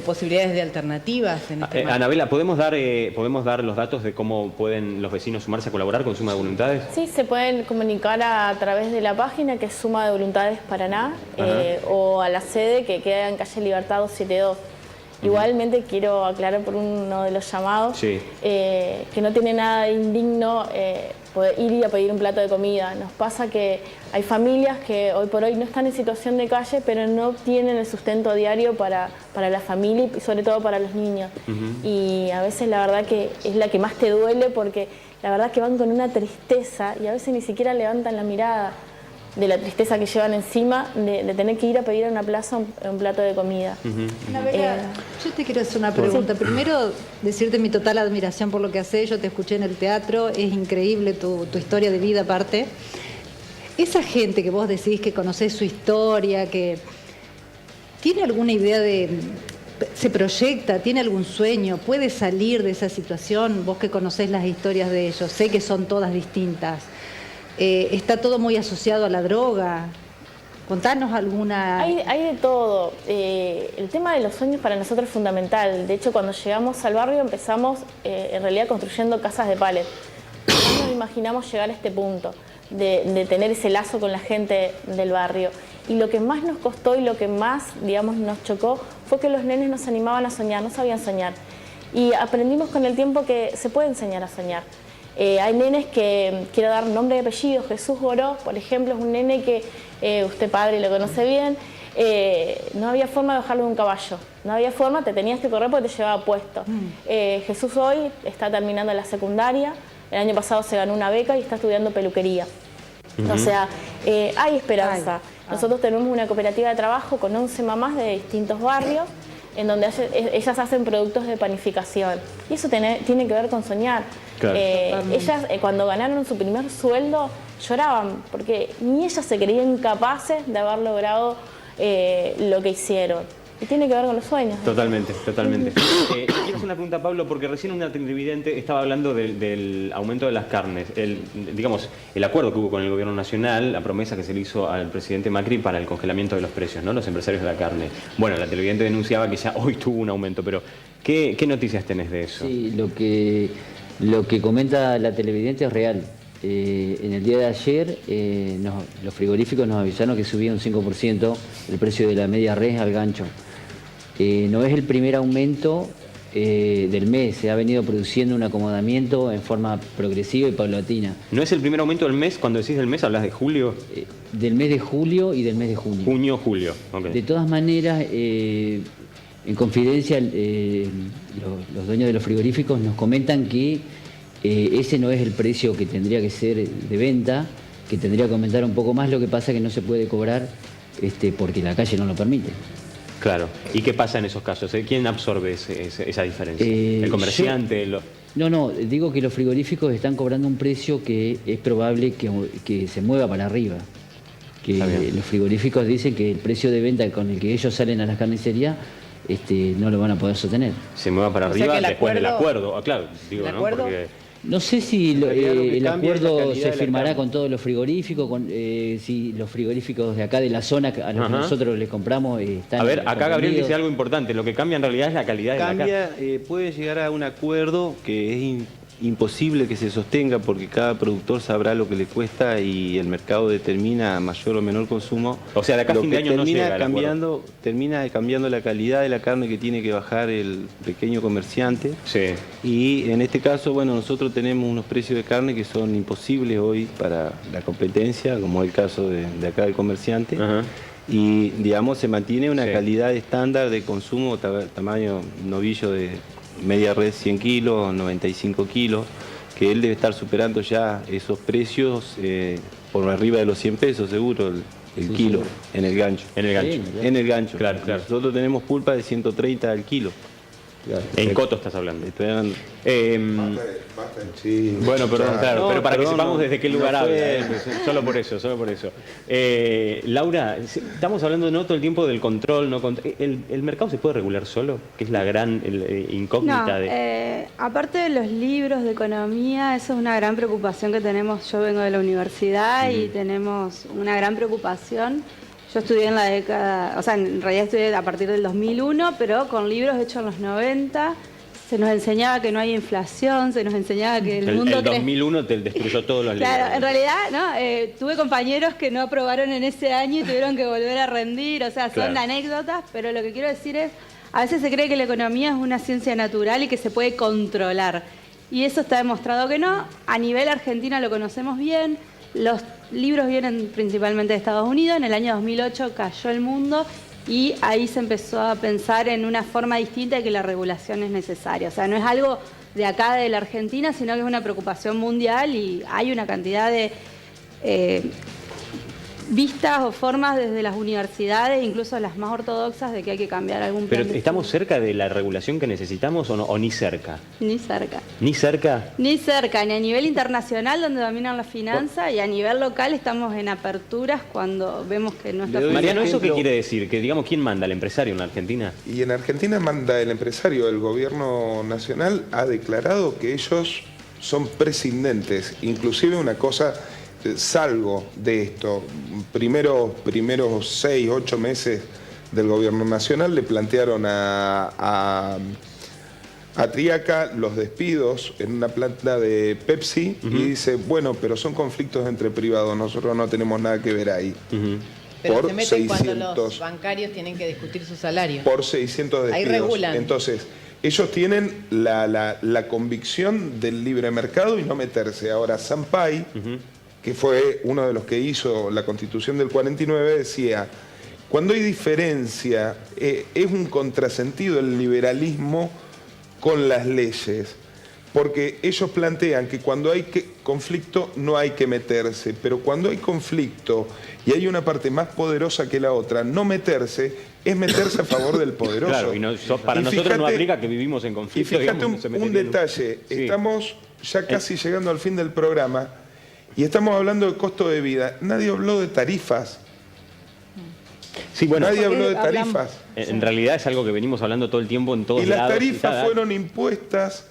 B: posibilidades de alternativas. En
A: Anabela, ¿podemos dar los datos de cómo pueden los vecinos sumarse a colaborar con Suma de Voluntades?
N: Sí, se pueden comunicar a través de la página que es Suma de Voluntades Paraná o a la sede que queda en calle Libertad 272. Igualmente quiero aclarar por uno de los llamados que no tiene nada de indigno poder ir y a pedir un plato de comida. Nos pasa que hay familias que hoy por hoy no están en situación de calle, pero no tienen el sustento diario para la familia y sobre todo para los niños. Y a veces la verdad que es la que más te duele porque la verdad que van con una tristeza y a veces ni siquiera levantan la mirada de la tristeza que llevan encima de tener que ir a pedir a una plaza un plato de comida.
D: Anabela, yo te quiero hacer una pregunta. Primero, decirte mi total admiración por lo que haces. Yo te escuché en el teatro, es increíble tu historia de vida aparte. Esa gente que vos decís que conocés su historia, que tiene alguna idea se proyecta, tiene algún sueño, puede salir de esa situación, vos que conocés las historias de ellos, sé que son todas distintas. Está todo muy asociado a la droga. Contanos alguna...
N: Hay de todo. El tema de los sueños para nosotros es fundamental. De hecho, cuando llegamos al barrio empezamos en realidad construyendo casas de palet. No nos imaginamos llegar a este punto de tener ese lazo con la gente del barrio. Y lo que más nos costó y lo que más, digamos, nos chocó fue que los nenes no se animaban a soñar, no sabían soñar. Y aprendimos con el tiempo que se puede enseñar a soñar. Hay nenes que, quiero dar nombre y apellido, Jesús Goró, por ejemplo, es un nene que usted padre lo conoce bien, no había forma de bajarlo de un caballo, no había forma, te tenías que correr porque te llevaba puesto. Jesús hoy está terminando la secundaria, el año pasado se ganó una beca y está estudiando peluquería. O sea, hay esperanza. Nosotros tenemos una cooperativa de trabajo con 11 mamás de distintos barrios, en donde ellas hacen productos de panificación. Y eso tiene que ver con soñar. Claro. Ellas, cuando ganaron su primer sueldo, lloraban, porque ni ellas se creían capaces de haber logrado lo que hicieron. Y tiene que ver con los sueños.
A: Totalmente. Quiero hacer una pregunta, Pablo, porque recién una televidente estaba hablando del aumento de las carnes. Digamos, el acuerdo que hubo con el gobierno nacional, la promesa que se le hizo al presidente Macri para el congelamiento de los precios, ¿no? Los empresarios de la carne. Bueno, la televidente denunciaba que ya hoy tuvo un aumento, pero ¿qué noticias tenés de eso?
G: Sí, lo que comenta la televidente es real. En el día de ayer los frigoríficos nos avisaron que subía un 5% el precio de la media res al gancho. No es el primer aumento del mes, se ha venido produciendo un acomodamiento en forma progresiva y paulatina.
A: ¿No es el primer aumento del mes? Cuando decís del mes, ¿hablas de julio?
G: Del mes de julio y del mes de junio.
A: Junio, julio, ok.
G: De todas maneras, en confidencia, los dueños de los frigoríficos nos comentan que ese no es el precio que tendría que ser de venta, que tendría que aumentar un poco más, lo que pasa es que no se puede cobrar porque la calle no lo permite.
A: Claro. ¿Y qué pasa en esos casos? ¿Quién absorbe esa diferencia? ¿El comerciante?
G: No, digo que los frigoríficos están cobrando un precio que es probable que se mueva para arriba. Que los frigoríficos dicen que el precio de venta con el que ellos salen a las carnicerías no lo van a poder sostener.
A: ¿Se mueva para arriba después del acuerdo? Claro, digo, ¿no? Porque...
G: No sé si el acuerdo se firmará con todos los frigoríficos, si los frigoríficos de acá de la zona a los que nosotros les compramos están...
A: A ver, acá Gabriel dice algo importante, lo que cambia en realidad es la calidad de la carne.
J: Puede llegar a un acuerdo que es imposible que se sostenga porque cada productor sabrá lo que le cuesta y el mercado determina mayor o menor consumo.
A: O sea, de acá a fin de año no llega
J: termina cambiando la calidad de la carne que tiene que bajar el pequeño comerciante.
A: Sí.
J: Y en este caso, bueno, nosotros tenemos unos precios de carne que son imposibles hoy para la competencia, como es el caso de acá del comerciante. Y, digamos, se mantiene una calidad estándar de consumo, tamaño novillo de media red 100 kilos, 95 kilos, que él debe estar superando ya esos precios por arriba de los 100 pesos seguro el kilo en el gancho.
A: En el gancho.
J: Sí, en el gancho.
A: Claro.
J: Nosotros tenemos pulpa de 130 al kilo.
A: Claro. En coto estás hablando.
J: Estoy hablando.
A: Bueno, perdón, claro, pero para que sepamos desde qué lugar habla. Solo por eso. Laura, estamos hablando no todo el tiempo del control. ¿El mercado se puede regular solo? Que es la gran incógnita.
I: Aparte de los libros de economía, esa es una gran preocupación que tenemos. Yo vengo de la universidad y tenemos una gran preocupación. Yo estudié en la década, o sea, en realidad estudié a partir del 2001, pero con libros hechos en los 90. Se nos enseñaba que no hay inflación, se nos enseñaba que el mundo...
A: El 2001 te destruyó todos los libros.
I: Claro, en realidad, ¿no? Tuve compañeros que no aprobaron en ese año y tuvieron que volver a rendir, o sea, son anécdotas, pero lo que quiero decir es, a veces se cree que la economía es una ciencia natural y que se puede controlar. Y eso está demostrado que no. A nivel argentino lo conocemos bien. Los libros vienen principalmente de Estados Unidos. En el año 2008 cayó el mundo y ahí se empezó a pensar en una forma distinta de que la regulación es necesaria. O sea, no es algo de acá de la Argentina, sino que es una preocupación mundial y hay una cantidad de vistas o formas desde las universidades, incluso las más ortodoxas, de que hay que cambiar algún plan.
A: ¿Pero estamos cerca de la regulación que necesitamos o no, o ni cerca?
I: Ni cerca.
A: ¿Ni cerca?
I: Ni cerca, ni a nivel internacional donde dominan la finanza y a nivel local estamos en aperturas cuando vemos que no está...
A: Mariano, ¿eso qué quiere decir? Que digamos, ¿quién manda? ¿El empresario en la Argentina?
E: Y en Argentina manda el empresario. El gobierno nacional ha declarado que ellos son prescindentes. Inclusive una cosa... Salgo de esto. Primeros 6, 8 meses del gobierno nacional le plantearon a Triaca los despidos en una planta de Pepsi y dice, bueno, pero son conflictos entre privados, nosotros no tenemos nada que ver ahí.
B: Pero por se meten 600, cuando los bancarios tienen que discutir su salario.
E: Por 600 despidos.
B: Ahí regulan.
E: Entonces, ellos tienen la convicción del libre mercado y no meterse. Ahora, Sampay, que fue uno de los que hizo la Constitución del 49, decía, cuando hay diferencia, es un contrasentido el liberalismo con las leyes, porque ellos plantean que cuando hay conflicto no hay que meterse, pero cuando hay conflicto y hay una parte más poderosa que la otra, no meterse es meterse a favor del poderoso.
A: Claro, y para nosotros no aplica que vivimos en conflicto.
E: Y fíjate un detalle, estamos ya casi llegando al fin del programa, y estamos hablando de costo de vida. Nadie habló de tarifas.
A: Sí, bueno,
E: nadie habló de tarifas.
A: En realidad es algo que venimos hablando todo el tiempo en todos lados.
E: Y las tarifas fueron impuestas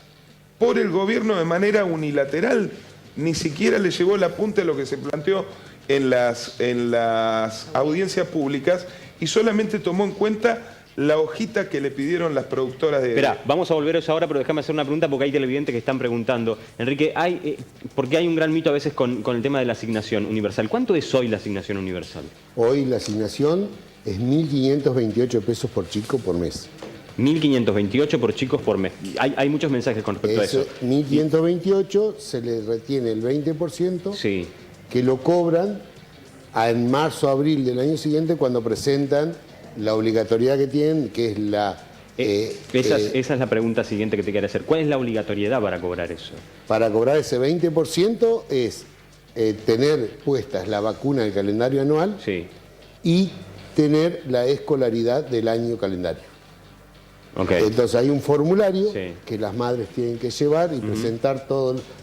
E: por el gobierno de manera unilateral. Ni siquiera le llegó el apunte a lo que se planteó en las audiencias públicas y solamente tomó en cuenta la hojita que le pidieron las productoras de...
A: Esperá, vamos a volver a eso ahora, pero déjame hacer una pregunta porque hay televidentes que están preguntando. Enrique, porque hay un gran mito a veces con el tema de la asignación universal. ¿Cuánto es hoy la asignación universal?
L: Hoy la asignación es 1.528 pesos por chico por mes.
A: 1.528 por chicos por mes. Hay muchos mensajes con respecto a eso.
L: 1.528 se le retiene el 20% que lo cobran en marzo, abril del año siguiente cuando presentan la obligatoriedad que tienen, que es la...
A: esa es la pregunta siguiente que te quiero hacer. ¿Cuál es la obligatoriedad para cobrar eso?
L: Para cobrar ese 20% es tener puestas la vacuna del calendario anual y tener la escolaridad del año calendario. Entonces hay un formulario que las madres tienen que llevar y presentar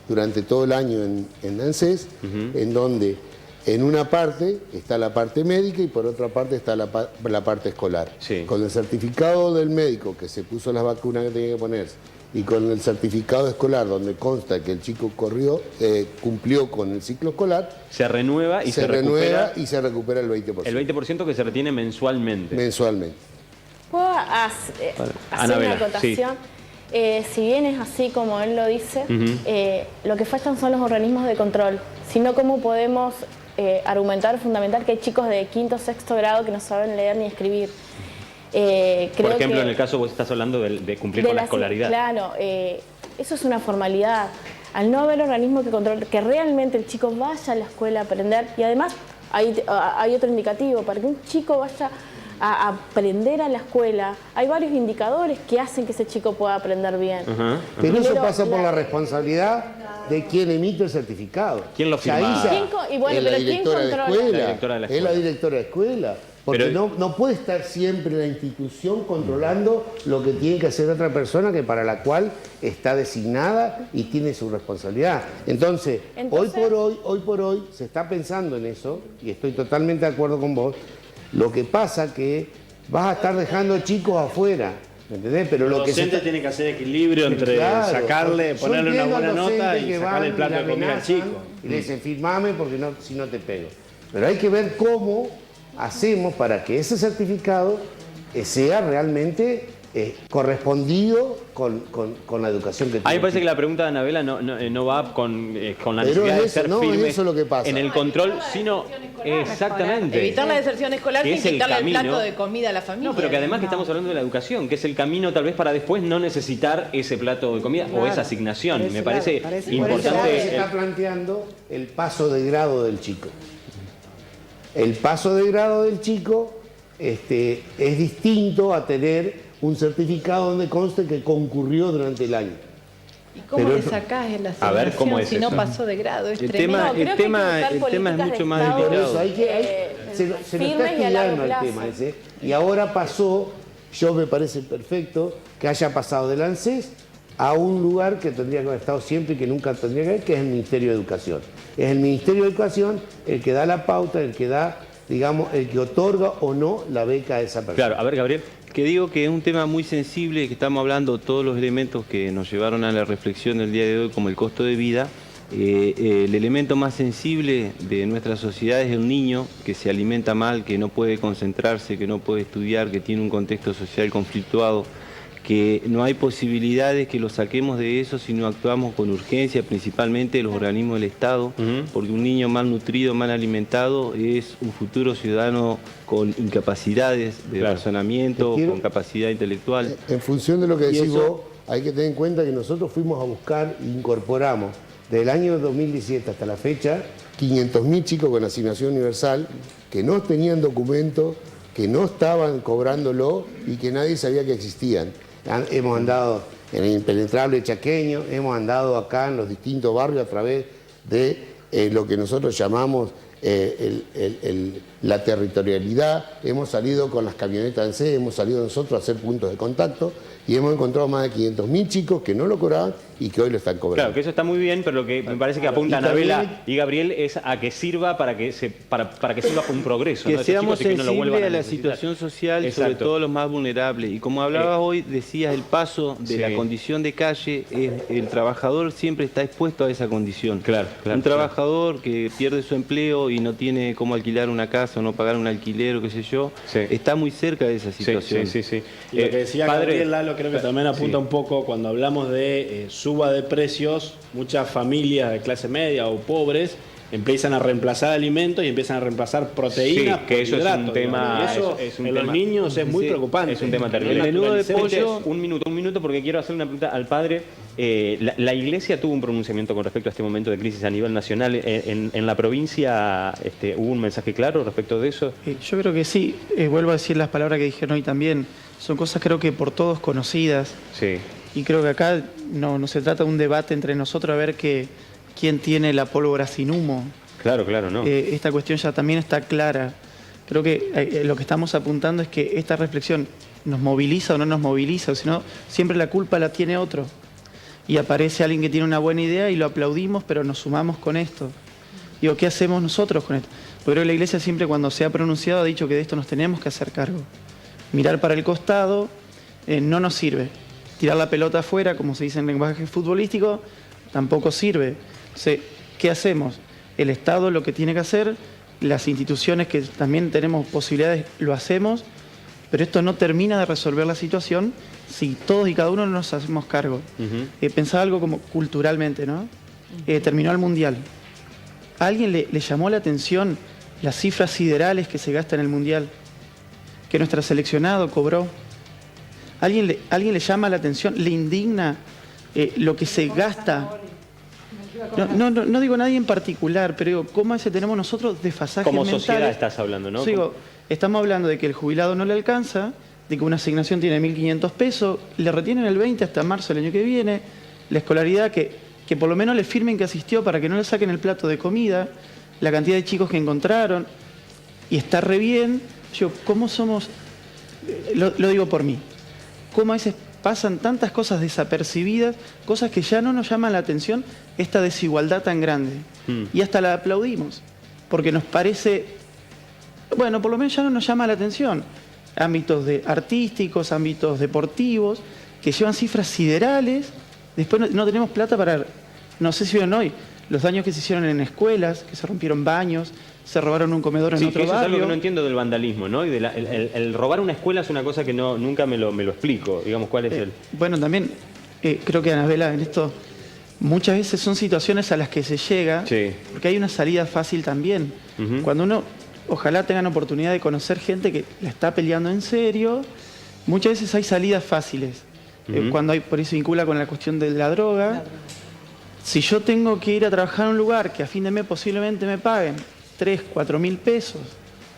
L: durante todo el año en ANSES, en donde... En una parte está la parte médica y por otra parte está la parte escolar. Con el certificado del médico que se puso las vacunas que tenía que ponerse y con el certificado escolar donde consta que el chico cumplió con el ciclo escolar,
A: se renueva y se
L: recupera el 20%.
A: El 20% que se retiene mensualmente.
L: Mensualmente.
N: ¿Puedo hacer una acotación? Si bien es así como él lo dice, lo que faltan son los organismos de control, sino cómo podemos argumentar, fundamentar que hay chicos de quinto o sexto grado que no saben leer ni escribir.
A: Por ejemplo, en el caso vos estás hablando de cumplir con la escolaridad.
N: Claro, eso es una formalidad. Al no haber organismo que controle, que realmente el chico vaya a la escuela a aprender, y además hay otro indicativo, para que un chico vaya a aprender a la escuela, hay varios indicadores que hacen que ese chico pueda aprender bien.
L: Pero eso pasa por la responsabilidad de quien emite el certificado.
A: ¿Quién lo firma?
L: Es la directora de escuela. Es la directora de escuela. Porque no puede estar siempre la institución controlando lo que tiene que hacer otra persona que para la cual está designada y tiene su responsabilidad. Entonces, hoy por hoy se está pensando en eso, y estoy totalmente de acuerdo con vos. Lo que pasa que vas a estar dejando chicos afuera, ¿entendés? Pero
C: el docente tiene que hacer equilibrio entre sacarle, ponerle una buena nota y sacarle el plato de comida al chico.
L: Y le dicen, firmame porque si no te pego. Pero hay que ver cómo hacemos para que ese certificado sea realmente correspondido con la educación que tiene.
A: A mí me parece que la pregunta de Anabela no va con la necesidad de ser firme en el control, sino exactamente.
B: Evitar la deserción escolar sin quitarle el plato de comida a la familia.
A: No, pero que además que estamos hablando de la educación, que es el camino tal vez para después no necesitar ese plato de comida o esa asignación. Me parece importante.
L: Se está planteando el paso de grado del chico. El paso de grado del chico es distinto a tener un certificado donde conste que concurrió durante el año.
B: ¿Y cómo le sacás en la asignación si no pasó de grado? Es tremendo.
J: El tema es mucho más delicado.
L: Se lo está estudiando el tema ese. Y ahora pasó, me parece perfecto, que haya pasado del ANSES a un lugar que tendría que haber estado siempre y que nunca tendría que haber, que es el Ministerio de Educación. Es el Ministerio de Educación el que da la pauta, el que da, digamos, el que otorga o no la beca a esa persona.
A: Claro, a ver, Gabriel.
J: Que digo que es un tema muy sensible, que estamos hablando todos los elementos que nos llevaron a la reflexión del día de hoy, como el costo de vida. El elemento más sensible de nuestra sociedad es el niño que se alimenta mal, que no puede concentrarse, que no puede estudiar, que tiene un contexto social conflictuado, que no hay posibilidades que lo saquemos de eso si no actuamos con urgencia, principalmente los organismos del Estado, porque un niño mal nutrido, mal alimentado es un futuro ciudadano con incapacidades de razonamiento, con capacidad intelectual.
L: En función de lo que decís vos, hay que tener en cuenta que nosotros fuimos a buscar e incorporamos del año 2017 hasta la fecha 500.000 chicos con asignación universal que no tenían documento, que no estaban cobrándolo y que nadie sabía que existían. Hemos andado en el impenetrable chaqueño, hemos andado acá en los distintos barrios a través de lo que nosotros llamamos la territorialidad, hemos salido con las camionetas en C, hemos salido nosotros a hacer puntos de contacto y hemos encontrado más de 500.000 chicos que no lo cobraban y que hoy lo están cobrando.
A: Claro, que eso está muy bien, pero lo que me parece que apunta Anabela y Gabriel es a que sirva para que sirva para un progreso.
J: Que
A: ¿no?
J: seamos sensibles a la situación social, sobre todo los más vulnerables. Y como hablabas hoy, decías el paso de la condición de calle, el trabajador siempre está expuesto a esa condición. Un trabajador que pierde su empleo y no tiene cómo alquilar una casa o no pagar un alquiler o qué sé yo, está muy cerca de esa situación.
C: Y lo que decía Gabriel Lalo creo que también apunta un poco cuando hablamos de suba de precios, muchas familias de clase media o pobres empiezan a reemplazar alimentos y empiezan a reemplazar proteínas.
A: Que eso es un tema.
C: En los niños es muy preocupante.
A: Es un tema terrible. El menú de pollo, un minuto, porque quiero hacer una pregunta al padre. La Iglesia tuvo un pronunciamiento con respecto a este momento de crisis a nivel nacional. En la provincia hubo un mensaje claro respecto de eso.
O: Yo creo que sí. Vuelvo a decir las palabras que dijeron hoy también. Son cosas creo que por todos conocidas. Y creo que acá no se trata de un debate entre nosotros a ver quién tiene la pólvora sin humo.
A: Claro, no.
O: Esta cuestión ya también está clara. Creo que lo que estamos apuntando es que esta reflexión nos moviliza o no nos moviliza, sino siempre la culpa la tiene otro. Y aparece alguien que tiene una buena idea y lo aplaudimos, pero nos sumamos con esto. Digo, ¿qué hacemos nosotros con esto? Porque creo que la Iglesia siempre cuando se ha pronunciado ha dicho que de esto nos tenemos que hacer cargo. Mirar para el costado no nos sirve. Tirar la pelota afuera, como se dice en lenguaje futbolístico, tampoco sirve. Entonces, ¿qué hacemos? El Estado lo que tiene que hacer, las instituciones que también tenemos posibilidades, lo hacemos, pero esto no termina de resolver la situación si todos y cada uno no nos hacemos cargo. Pensaba algo como culturalmente, ¿no? Terminó el Mundial. ¿A alguien le llamó la atención las cifras siderales que se gastan en el Mundial? Que nuestro seleccionado cobró. ¿Alguien le llama la atención, le indigna lo que se gasta? No digo nadie en particular, pero digo, ¿cómo ese tenemos nosotros desfasajes
A: como
O: mentales?
A: Como sociedad estás hablando, ¿no?
O: Digo, estamos hablando de que el jubilado no le alcanza, de que una asignación tiene 1.500 pesos, le retienen el 20 hasta marzo del año que viene, la escolaridad que por lo menos le firmen que asistió para que no le saquen el plato de comida, la cantidad de chicos que encontraron, y está re bien. Yo, ¿cómo somos? Lo digo por mí. ¿Cómo a veces pasan tantas cosas desapercibidas, cosas que ya no nos llaman la atención, esta desigualdad tan grande? Y hasta la aplaudimos, porque nos parece, bueno, por lo menos ya no nos llama la atención. Ámbitos artísticos, ámbitos deportivos, que llevan cifras siderales. Después no tenemos plata para, no sé si vieron hoy, los daños que se hicieron en escuelas, que se rompieron baños, se robaron un comedor en otro barrio.
A: Eso es algo que no entiendo del vandalismo, ¿no? Y el robar una escuela es una cosa que nunca me lo explico. Digamos, ¿cuál es el...?
O: Bueno, también creo que, Anabela, en esto muchas veces son situaciones a las que se llega, porque hay una salida fácil también. Cuando uno, ojalá tengan oportunidad de conocer gente que la está peleando en serio, muchas veces hay salidas fáciles. Cuando hay, por eso vincula con la cuestión de la droga. Si yo tengo que ir a trabajar a un lugar que a fin de mes posiblemente me paguen 3, 4 mil pesos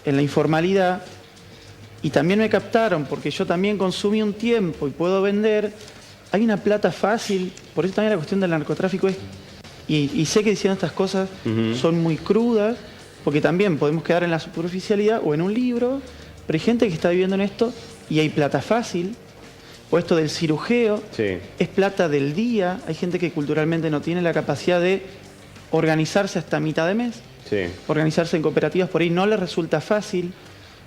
O: en la informalidad, y también me captaron porque yo también consumí un tiempo y puedo vender, hay una plata fácil. Por eso también la cuestión del narcotráfico es, y sé que diciendo estas cosas son muy crudas, porque también podemos quedar en la superficialidad o en un libro, pero hay gente que está viviendo en esto y hay plata fácil. O esto del cirujeo, es plata del día. Hay gente que culturalmente no tiene la capacidad de organizarse hasta mitad de mes. Organizarse en cooperativas por ahí no les resulta fácil.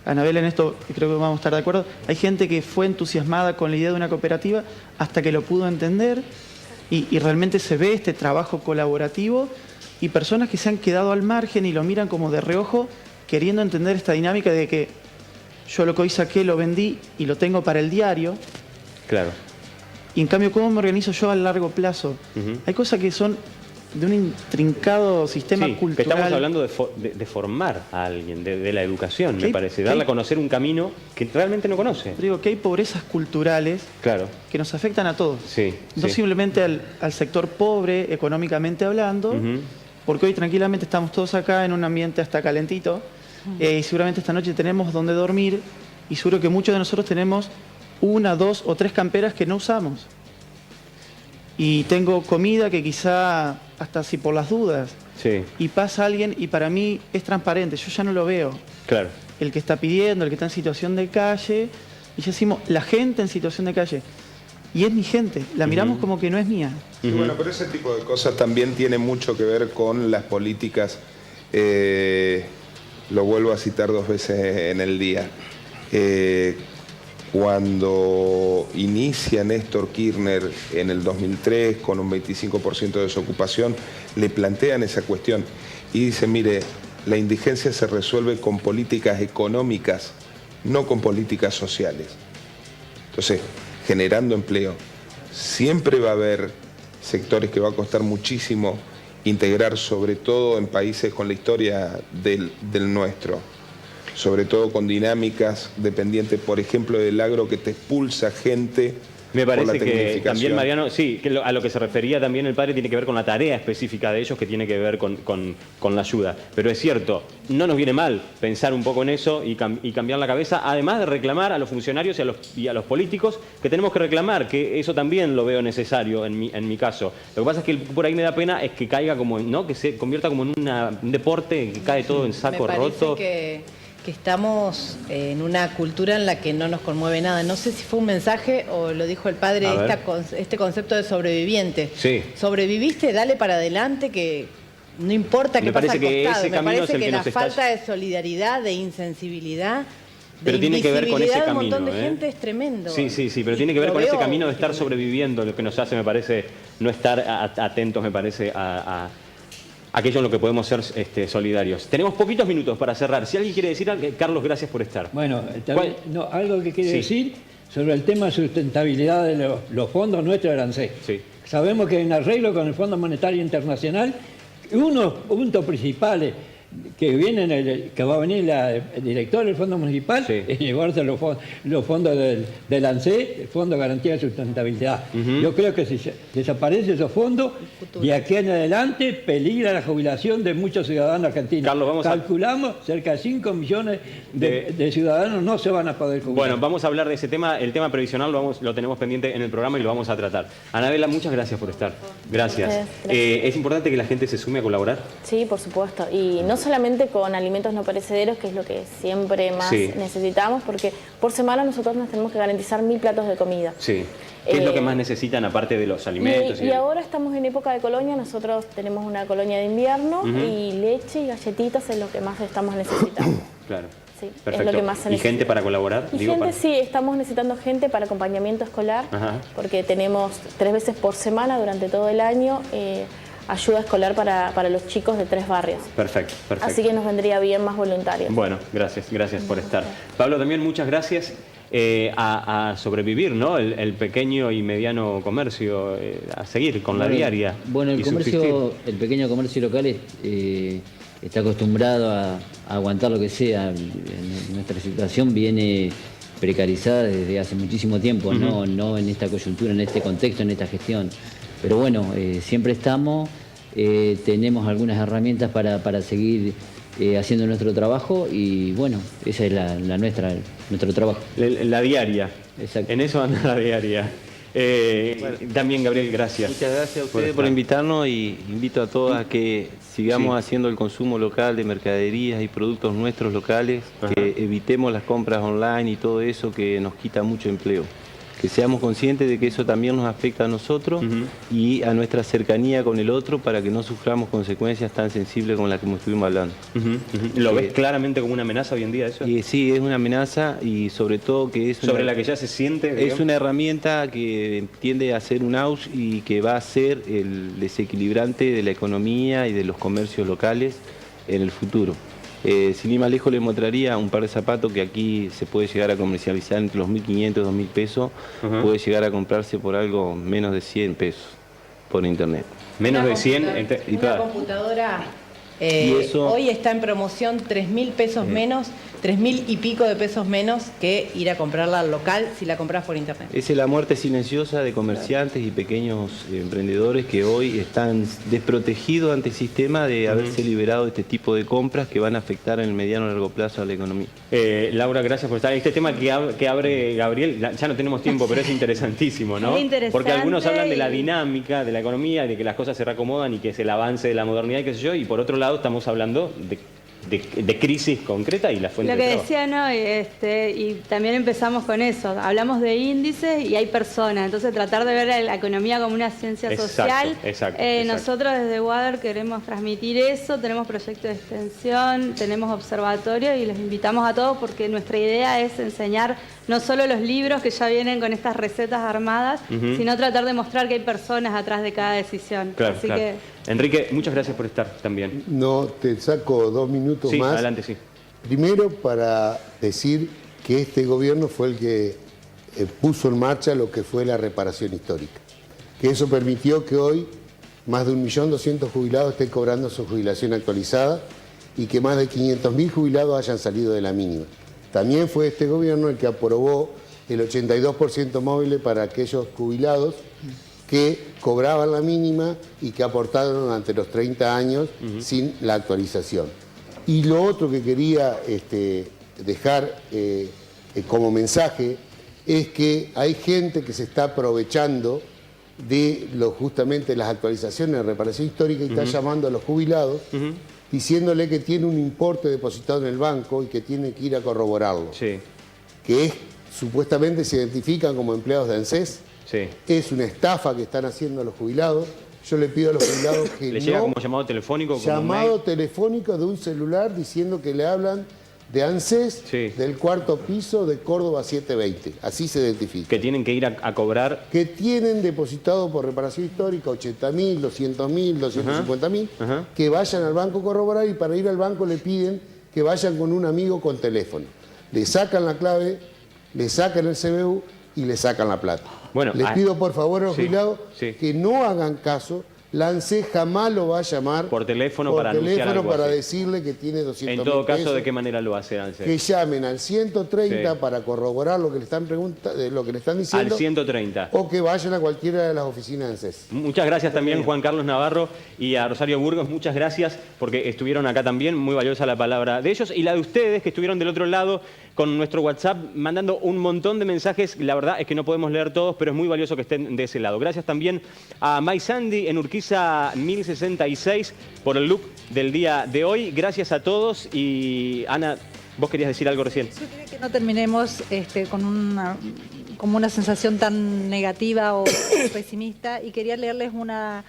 O: Anabel, en esto creo que vamos a estar de acuerdo. Hay gente que fue entusiasmada con la idea de una cooperativa hasta que lo pudo entender y realmente se ve este trabajo colaborativo, y personas que se han quedado al margen y lo miran como de reojo, queriendo entender esta dinámica de que yo lo que hoy saqué lo vendí y lo tengo para el diario.
A: Claro.
O: Y en cambio, ¿cómo me organizo yo a largo plazo? Hay cosas que son de un intrincado sistema cultural.
A: Que estamos hablando de formar a alguien, de la educación, me parece. Darle a conocer un camino que realmente no conoce.
O: Pero digo que hay pobrezas culturales que nos afectan a todos. No simplemente al sector pobre, económicamente hablando, porque hoy tranquilamente estamos todos acá en un ambiente hasta calentito, y seguramente esta noche tenemos donde dormir, y seguro que muchos de nosotros tenemos 1, 2 o 3 camperas que no usamos. Y tengo comida que quizá hasta así por las dudas. Y pasa alguien y para mí es transparente, yo ya no lo veo.
A: Claro.
O: El que está pidiendo, el que está en situación de calle, y ya decimos, la gente en situación de calle. Y es mi gente, la miramos como que no es mía.
E: Y bueno, pero ese tipo de cosas también tiene mucho que ver con las políticas. Lo vuelvo a citar 2 veces en el día. Cuando inicia Néstor Kirchner en el 2003 con un 25% de desocupación, le plantean esa cuestión y dice, mire, la indigencia se resuelve con políticas económicas, no con políticas sociales. Entonces, generando empleo, siempre va a haber sectores que va a costar muchísimo integrar, sobre todo en países con la historia del nuestro. Sobre todo con dinámicas dependientes, por ejemplo, del agro, que te expulsa gente.
A: Me parece que también, Mariano, que a lo que se refería también el padre tiene que ver con la tarea específica de ellos, que tiene que ver con la ayuda. Pero es cierto, no nos viene mal pensar un poco en eso y cambiar la cabeza, además de reclamar a los funcionarios y a los políticos, que tenemos que reclamar, que eso también lo veo necesario en mi caso. Lo que pasa es que por ahí me da pena es que caiga como, ¿no? Que se convierta como en un deporte, que cae todo en saco roto.
B: Que estamos en una cultura en la que no nos conmueve nada. No sé si fue un mensaje o lo dijo el padre, este concepto de sobreviviente. Sobreviviste, dale para adelante, que no importa qué pasa al costado. Me parece que la falta de solidaridad, de insensibilidad,
A: pero tiene que ver con ese camino,
B: un montón de gente es tremendo.
A: Sí, pero tiene que ver con ese camino de estar sobreviviendo, lo que nos hace, me parece, no estar atentos, me parece, a aquello en lo que podemos ser solidarios. Tenemos poquitos minutos para cerrar. Si alguien quiere decir algo, Carlos, gracias por estar.
K: Bueno, algo que quiere decir sobre el tema de sustentabilidad de los fondos nuestros del ANSES.
A: Sí.
K: Sabemos que en arreglo con el Fondo Monetario Internacional, unos puntos principales que va a venir el director del Fondo Municipal y llevarse los fondos del ANSES, el Fondo de Garantía de Sustentabilidad. Yo creo que si desaparecen esos fondos, de aquí en adelante peligra la jubilación de muchos ciudadanos argentinos. Carlos, calculamos cerca de 5 millones de ciudadanos no se van a poder jubilar.
A: Bueno, vamos a hablar de ese tema. El tema previsional lo tenemos pendiente en el programa y lo vamos a tratar. Anabela, muchas gracias por estar. Gracias. ¿Es importante que la gente se sume a colaborar?
N: Sí, por supuesto. Y no solamente con alimentos no perecederos, que es lo que siempre más necesitamos, porque por semana nosotros nos tenemos que garantizar 1000 platos de comida.
A: Sí. ¿Qué es lo que más necesitan aparte de los alimentos?
N: Y ahora estamos en época de colonia, nosotros tenemos una colonia de invierno y leche y galletitas es lo que más estamos necesitando.
A: Claro.
N: Sí,
A: perfecto.
N: Es lo que más se necesita.
A: ¿Y gente para colaborar?
N: Sí, estamos necesitando gente para acompañamiento escolar, porque tenemos 3 veces por semana durante todo el año ayuda escolar para los chicos de 3 barrios.
A: Perfecto.
N: Así que nos vendría bien más voluntarios.
A: Bueno, gracias por estar. Pablo, también muchas gracias a sobrevivir, ¿no? El pequeño y mediano comercio, a seguir con la diaria.
G: Bueno, el pequeño comercio local está acostumbrado a aguantar lo que sea. Nuestra situación viene precarizada desde hace muchísimo tiempo, no en esta coyuntura, en este contexto, en esta gestión. Pero bueno, siempre estamos, tenemos algunas herramientas para seguir haciendo nuestro trabajo y bueno, esa es nuestro trabajo.
A: La diaria.
G: Exacto.
A: En eso anda la diaria. También, Gabriel, gracias.
J: Muchas gracias a ustedes por invitarnos y invito a todos a que sigamos haciendo el consumo local de mercaderías y productos nuestros locales, que evitemos las compras online y todo eso que nos quita mucho empleo. Que seamos conscientes de que eso también nos afecta a nosotros y a nuestra cercanía con el otro para que no suframos consecuencias tan sensibles como las que estuvimos hablando.
A: ¿Lo ves claramente como una amenaza hoy en día eso?
J: Sí, es una amenaza y sobre todo que es
A: sobre la que ya se siente, digamos.
J: Es una herramienta que tiende a ser un aus y que va a ser el desequilibrante de la economía y de los comercios locales en el futuro. Sin ir más lejos les mostraría un par de zapatos que aquí se puede llegar a comercializar entre los 1.500 y 2.000 pesos, puede llegar a comprarse por algo menos de 100 pesos por internet.
A: Menos de 100
B: una computadora hoy está en promoción 3.000 pesos menos, 3.000 y pico de pesos menos que ir a comprarla al local si la compras por internet.
J: Es la muerte silenciosa de comerciantes y pequeños emprendedores que hoy están desprotegidos ante el sistema de haberse liberado de este tipo de compras que van a afectar en el mediano y largo plazo a la economía.
A: Laura, gracias por estar. Este tema que abre Gabriel, ya no tenemos tiempo, pero es interesantísimo, ¿no?
I: Es interesante.
A: Porque algunos hablan de la dinámica de la economía, de que las cosas se reacomodan y que es el avance de la modernidad y qué sé yo, y por otro lado estamos hablando de crisis concreta y la fuente de trabajo.
I: Lo que decía, ¿no? Y también empezamos con eso. Hablamos de índices y hay personas. Entonces, tratar de ver la economía como una ciencia social.
A: Exacto.
I: Nosotros desde WADER queremos transmitir eso. Tenemos proyectos de extensión, tenemos observatorio y les invitamos a todos porque nuestra idea es enseñar no solo los libros que ya vienen con estas recetas armadas, sino tratar de mostrar que hay personas atrás de cada decisión.
A: Así que... Enrique, muchas gracias por estar también.
L: No, te saco 2 minutos más.
A: Sí, adelante, sí.
L: Primero, para decir que este gobierno fue el que puso en marcha lo que fue la reparación histórica. Que eso permitió que hoy más de 1.200.000 jubilados estén cobrando su jubilación actualizada y que más de 500.000 jubilados hayan salido de la mínima. También fue este gobierno el que aprobó el 82% móvil para aquellos jubilados que cobraban la mínima y que aportaron durante los 30 años sin la actualización. Y lo otro que quería dejar como mensaje es que hay gente que se está aprovechando de justamente las actualizaciones de reparación histórica y está llamando a los jubilados diciéndole que tiene un importe depositado en el banco y que tiene que ir a corroborarlo. Que supuestamente se identifican como empleados de ANSES. Es una estafa que están haciendo los jubilados. Yo le pido a los jubilados que
A: ¿Le llega como llamado telefónico?
L: Llamado telefónico de un celular diciendo que le hablan de ANSES, del cuarto piso de Córdoba 720. Así se identifica.
A: Que tienen que ir a cobrar.
L: Que tienen depositado por reparación histórica 80.000, 200.000, 250.000, que vayan al banco a corroborar, y para ir al banco le piden que vayan con un amigo con teléfono. Le sacan la clave, le sacan el CBU y le sacan la plata. Bueno, les pido por favor a los jubilados que no hagan caso. La ANSES jamás lo va a llamar
A: por teléfono para
L: decirle que tiene 200.000
A: En todo caso, ¿de qué manera lo hace ANSES?
L: Que llamen al 130 para corroborar lo que le están lo que le están diciendo.
A: Al 130.
L: O que vayan a cualquiera de las oficinas de ANSES.
A: Muchas gracias también Juan Carlos Navarro y a Rosario Burgos. Muchas gracias porque estuvieron acá también. Muy valiosa la palabra de ellos y la de ustedes que estuvieron del otro lado con nuestro WhatsApp mandando un montón de mensajes. La verdad es que no podemos leer todos, pero es muy valioso que estén de ese lado. Gracias también a May Sandy en Urquiza 1066 por el look del día de hoy. Gracias a todos y Ana, vos querías decir algo recién.
D: Yo quería que no terminemos como una sensación tan negativa o pesimista, y quería leerles una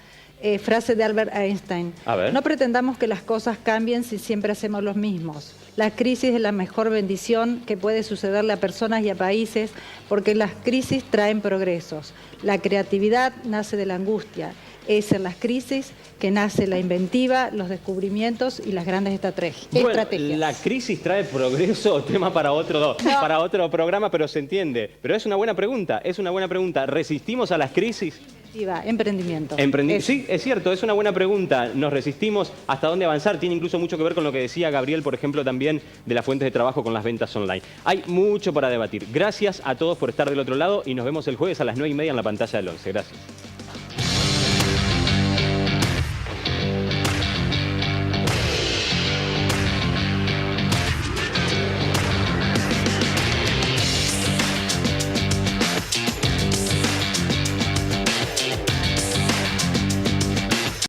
D: frase de Albert Einstein.
A: A ver.
D: No pretendamos que las cosas cambien si siempre hacemos los mismos. La crisis es la mejor bendición que puede sucederle a personas y a países, porque las crisis traen progresos. La creatividad nace de la angustia. Es en las crisis que nace la inventiva, los descubrimientos y las grandes estrategias.
A: Bueno, la crisis trae progreso, tema para otro programa, pero se entiende. Pero es una buena pregunta, ¿Resistimos a las crisis?
D: Emprendimiento.
A: Sí, es cierto, es una buena pregunta. ¿Nos resistimos? ¿Hasta dónde avanzar? Tiene incluso mucho que ver con lo que decía Gabriel, por ejemplo, también de las fuentes de trabajo con las ventas online. Hay mucho para debatir. Gracias a todos por estar del otro lado y nos vemos el jueves a las 9:30 en la pantalla del 11. Gracias.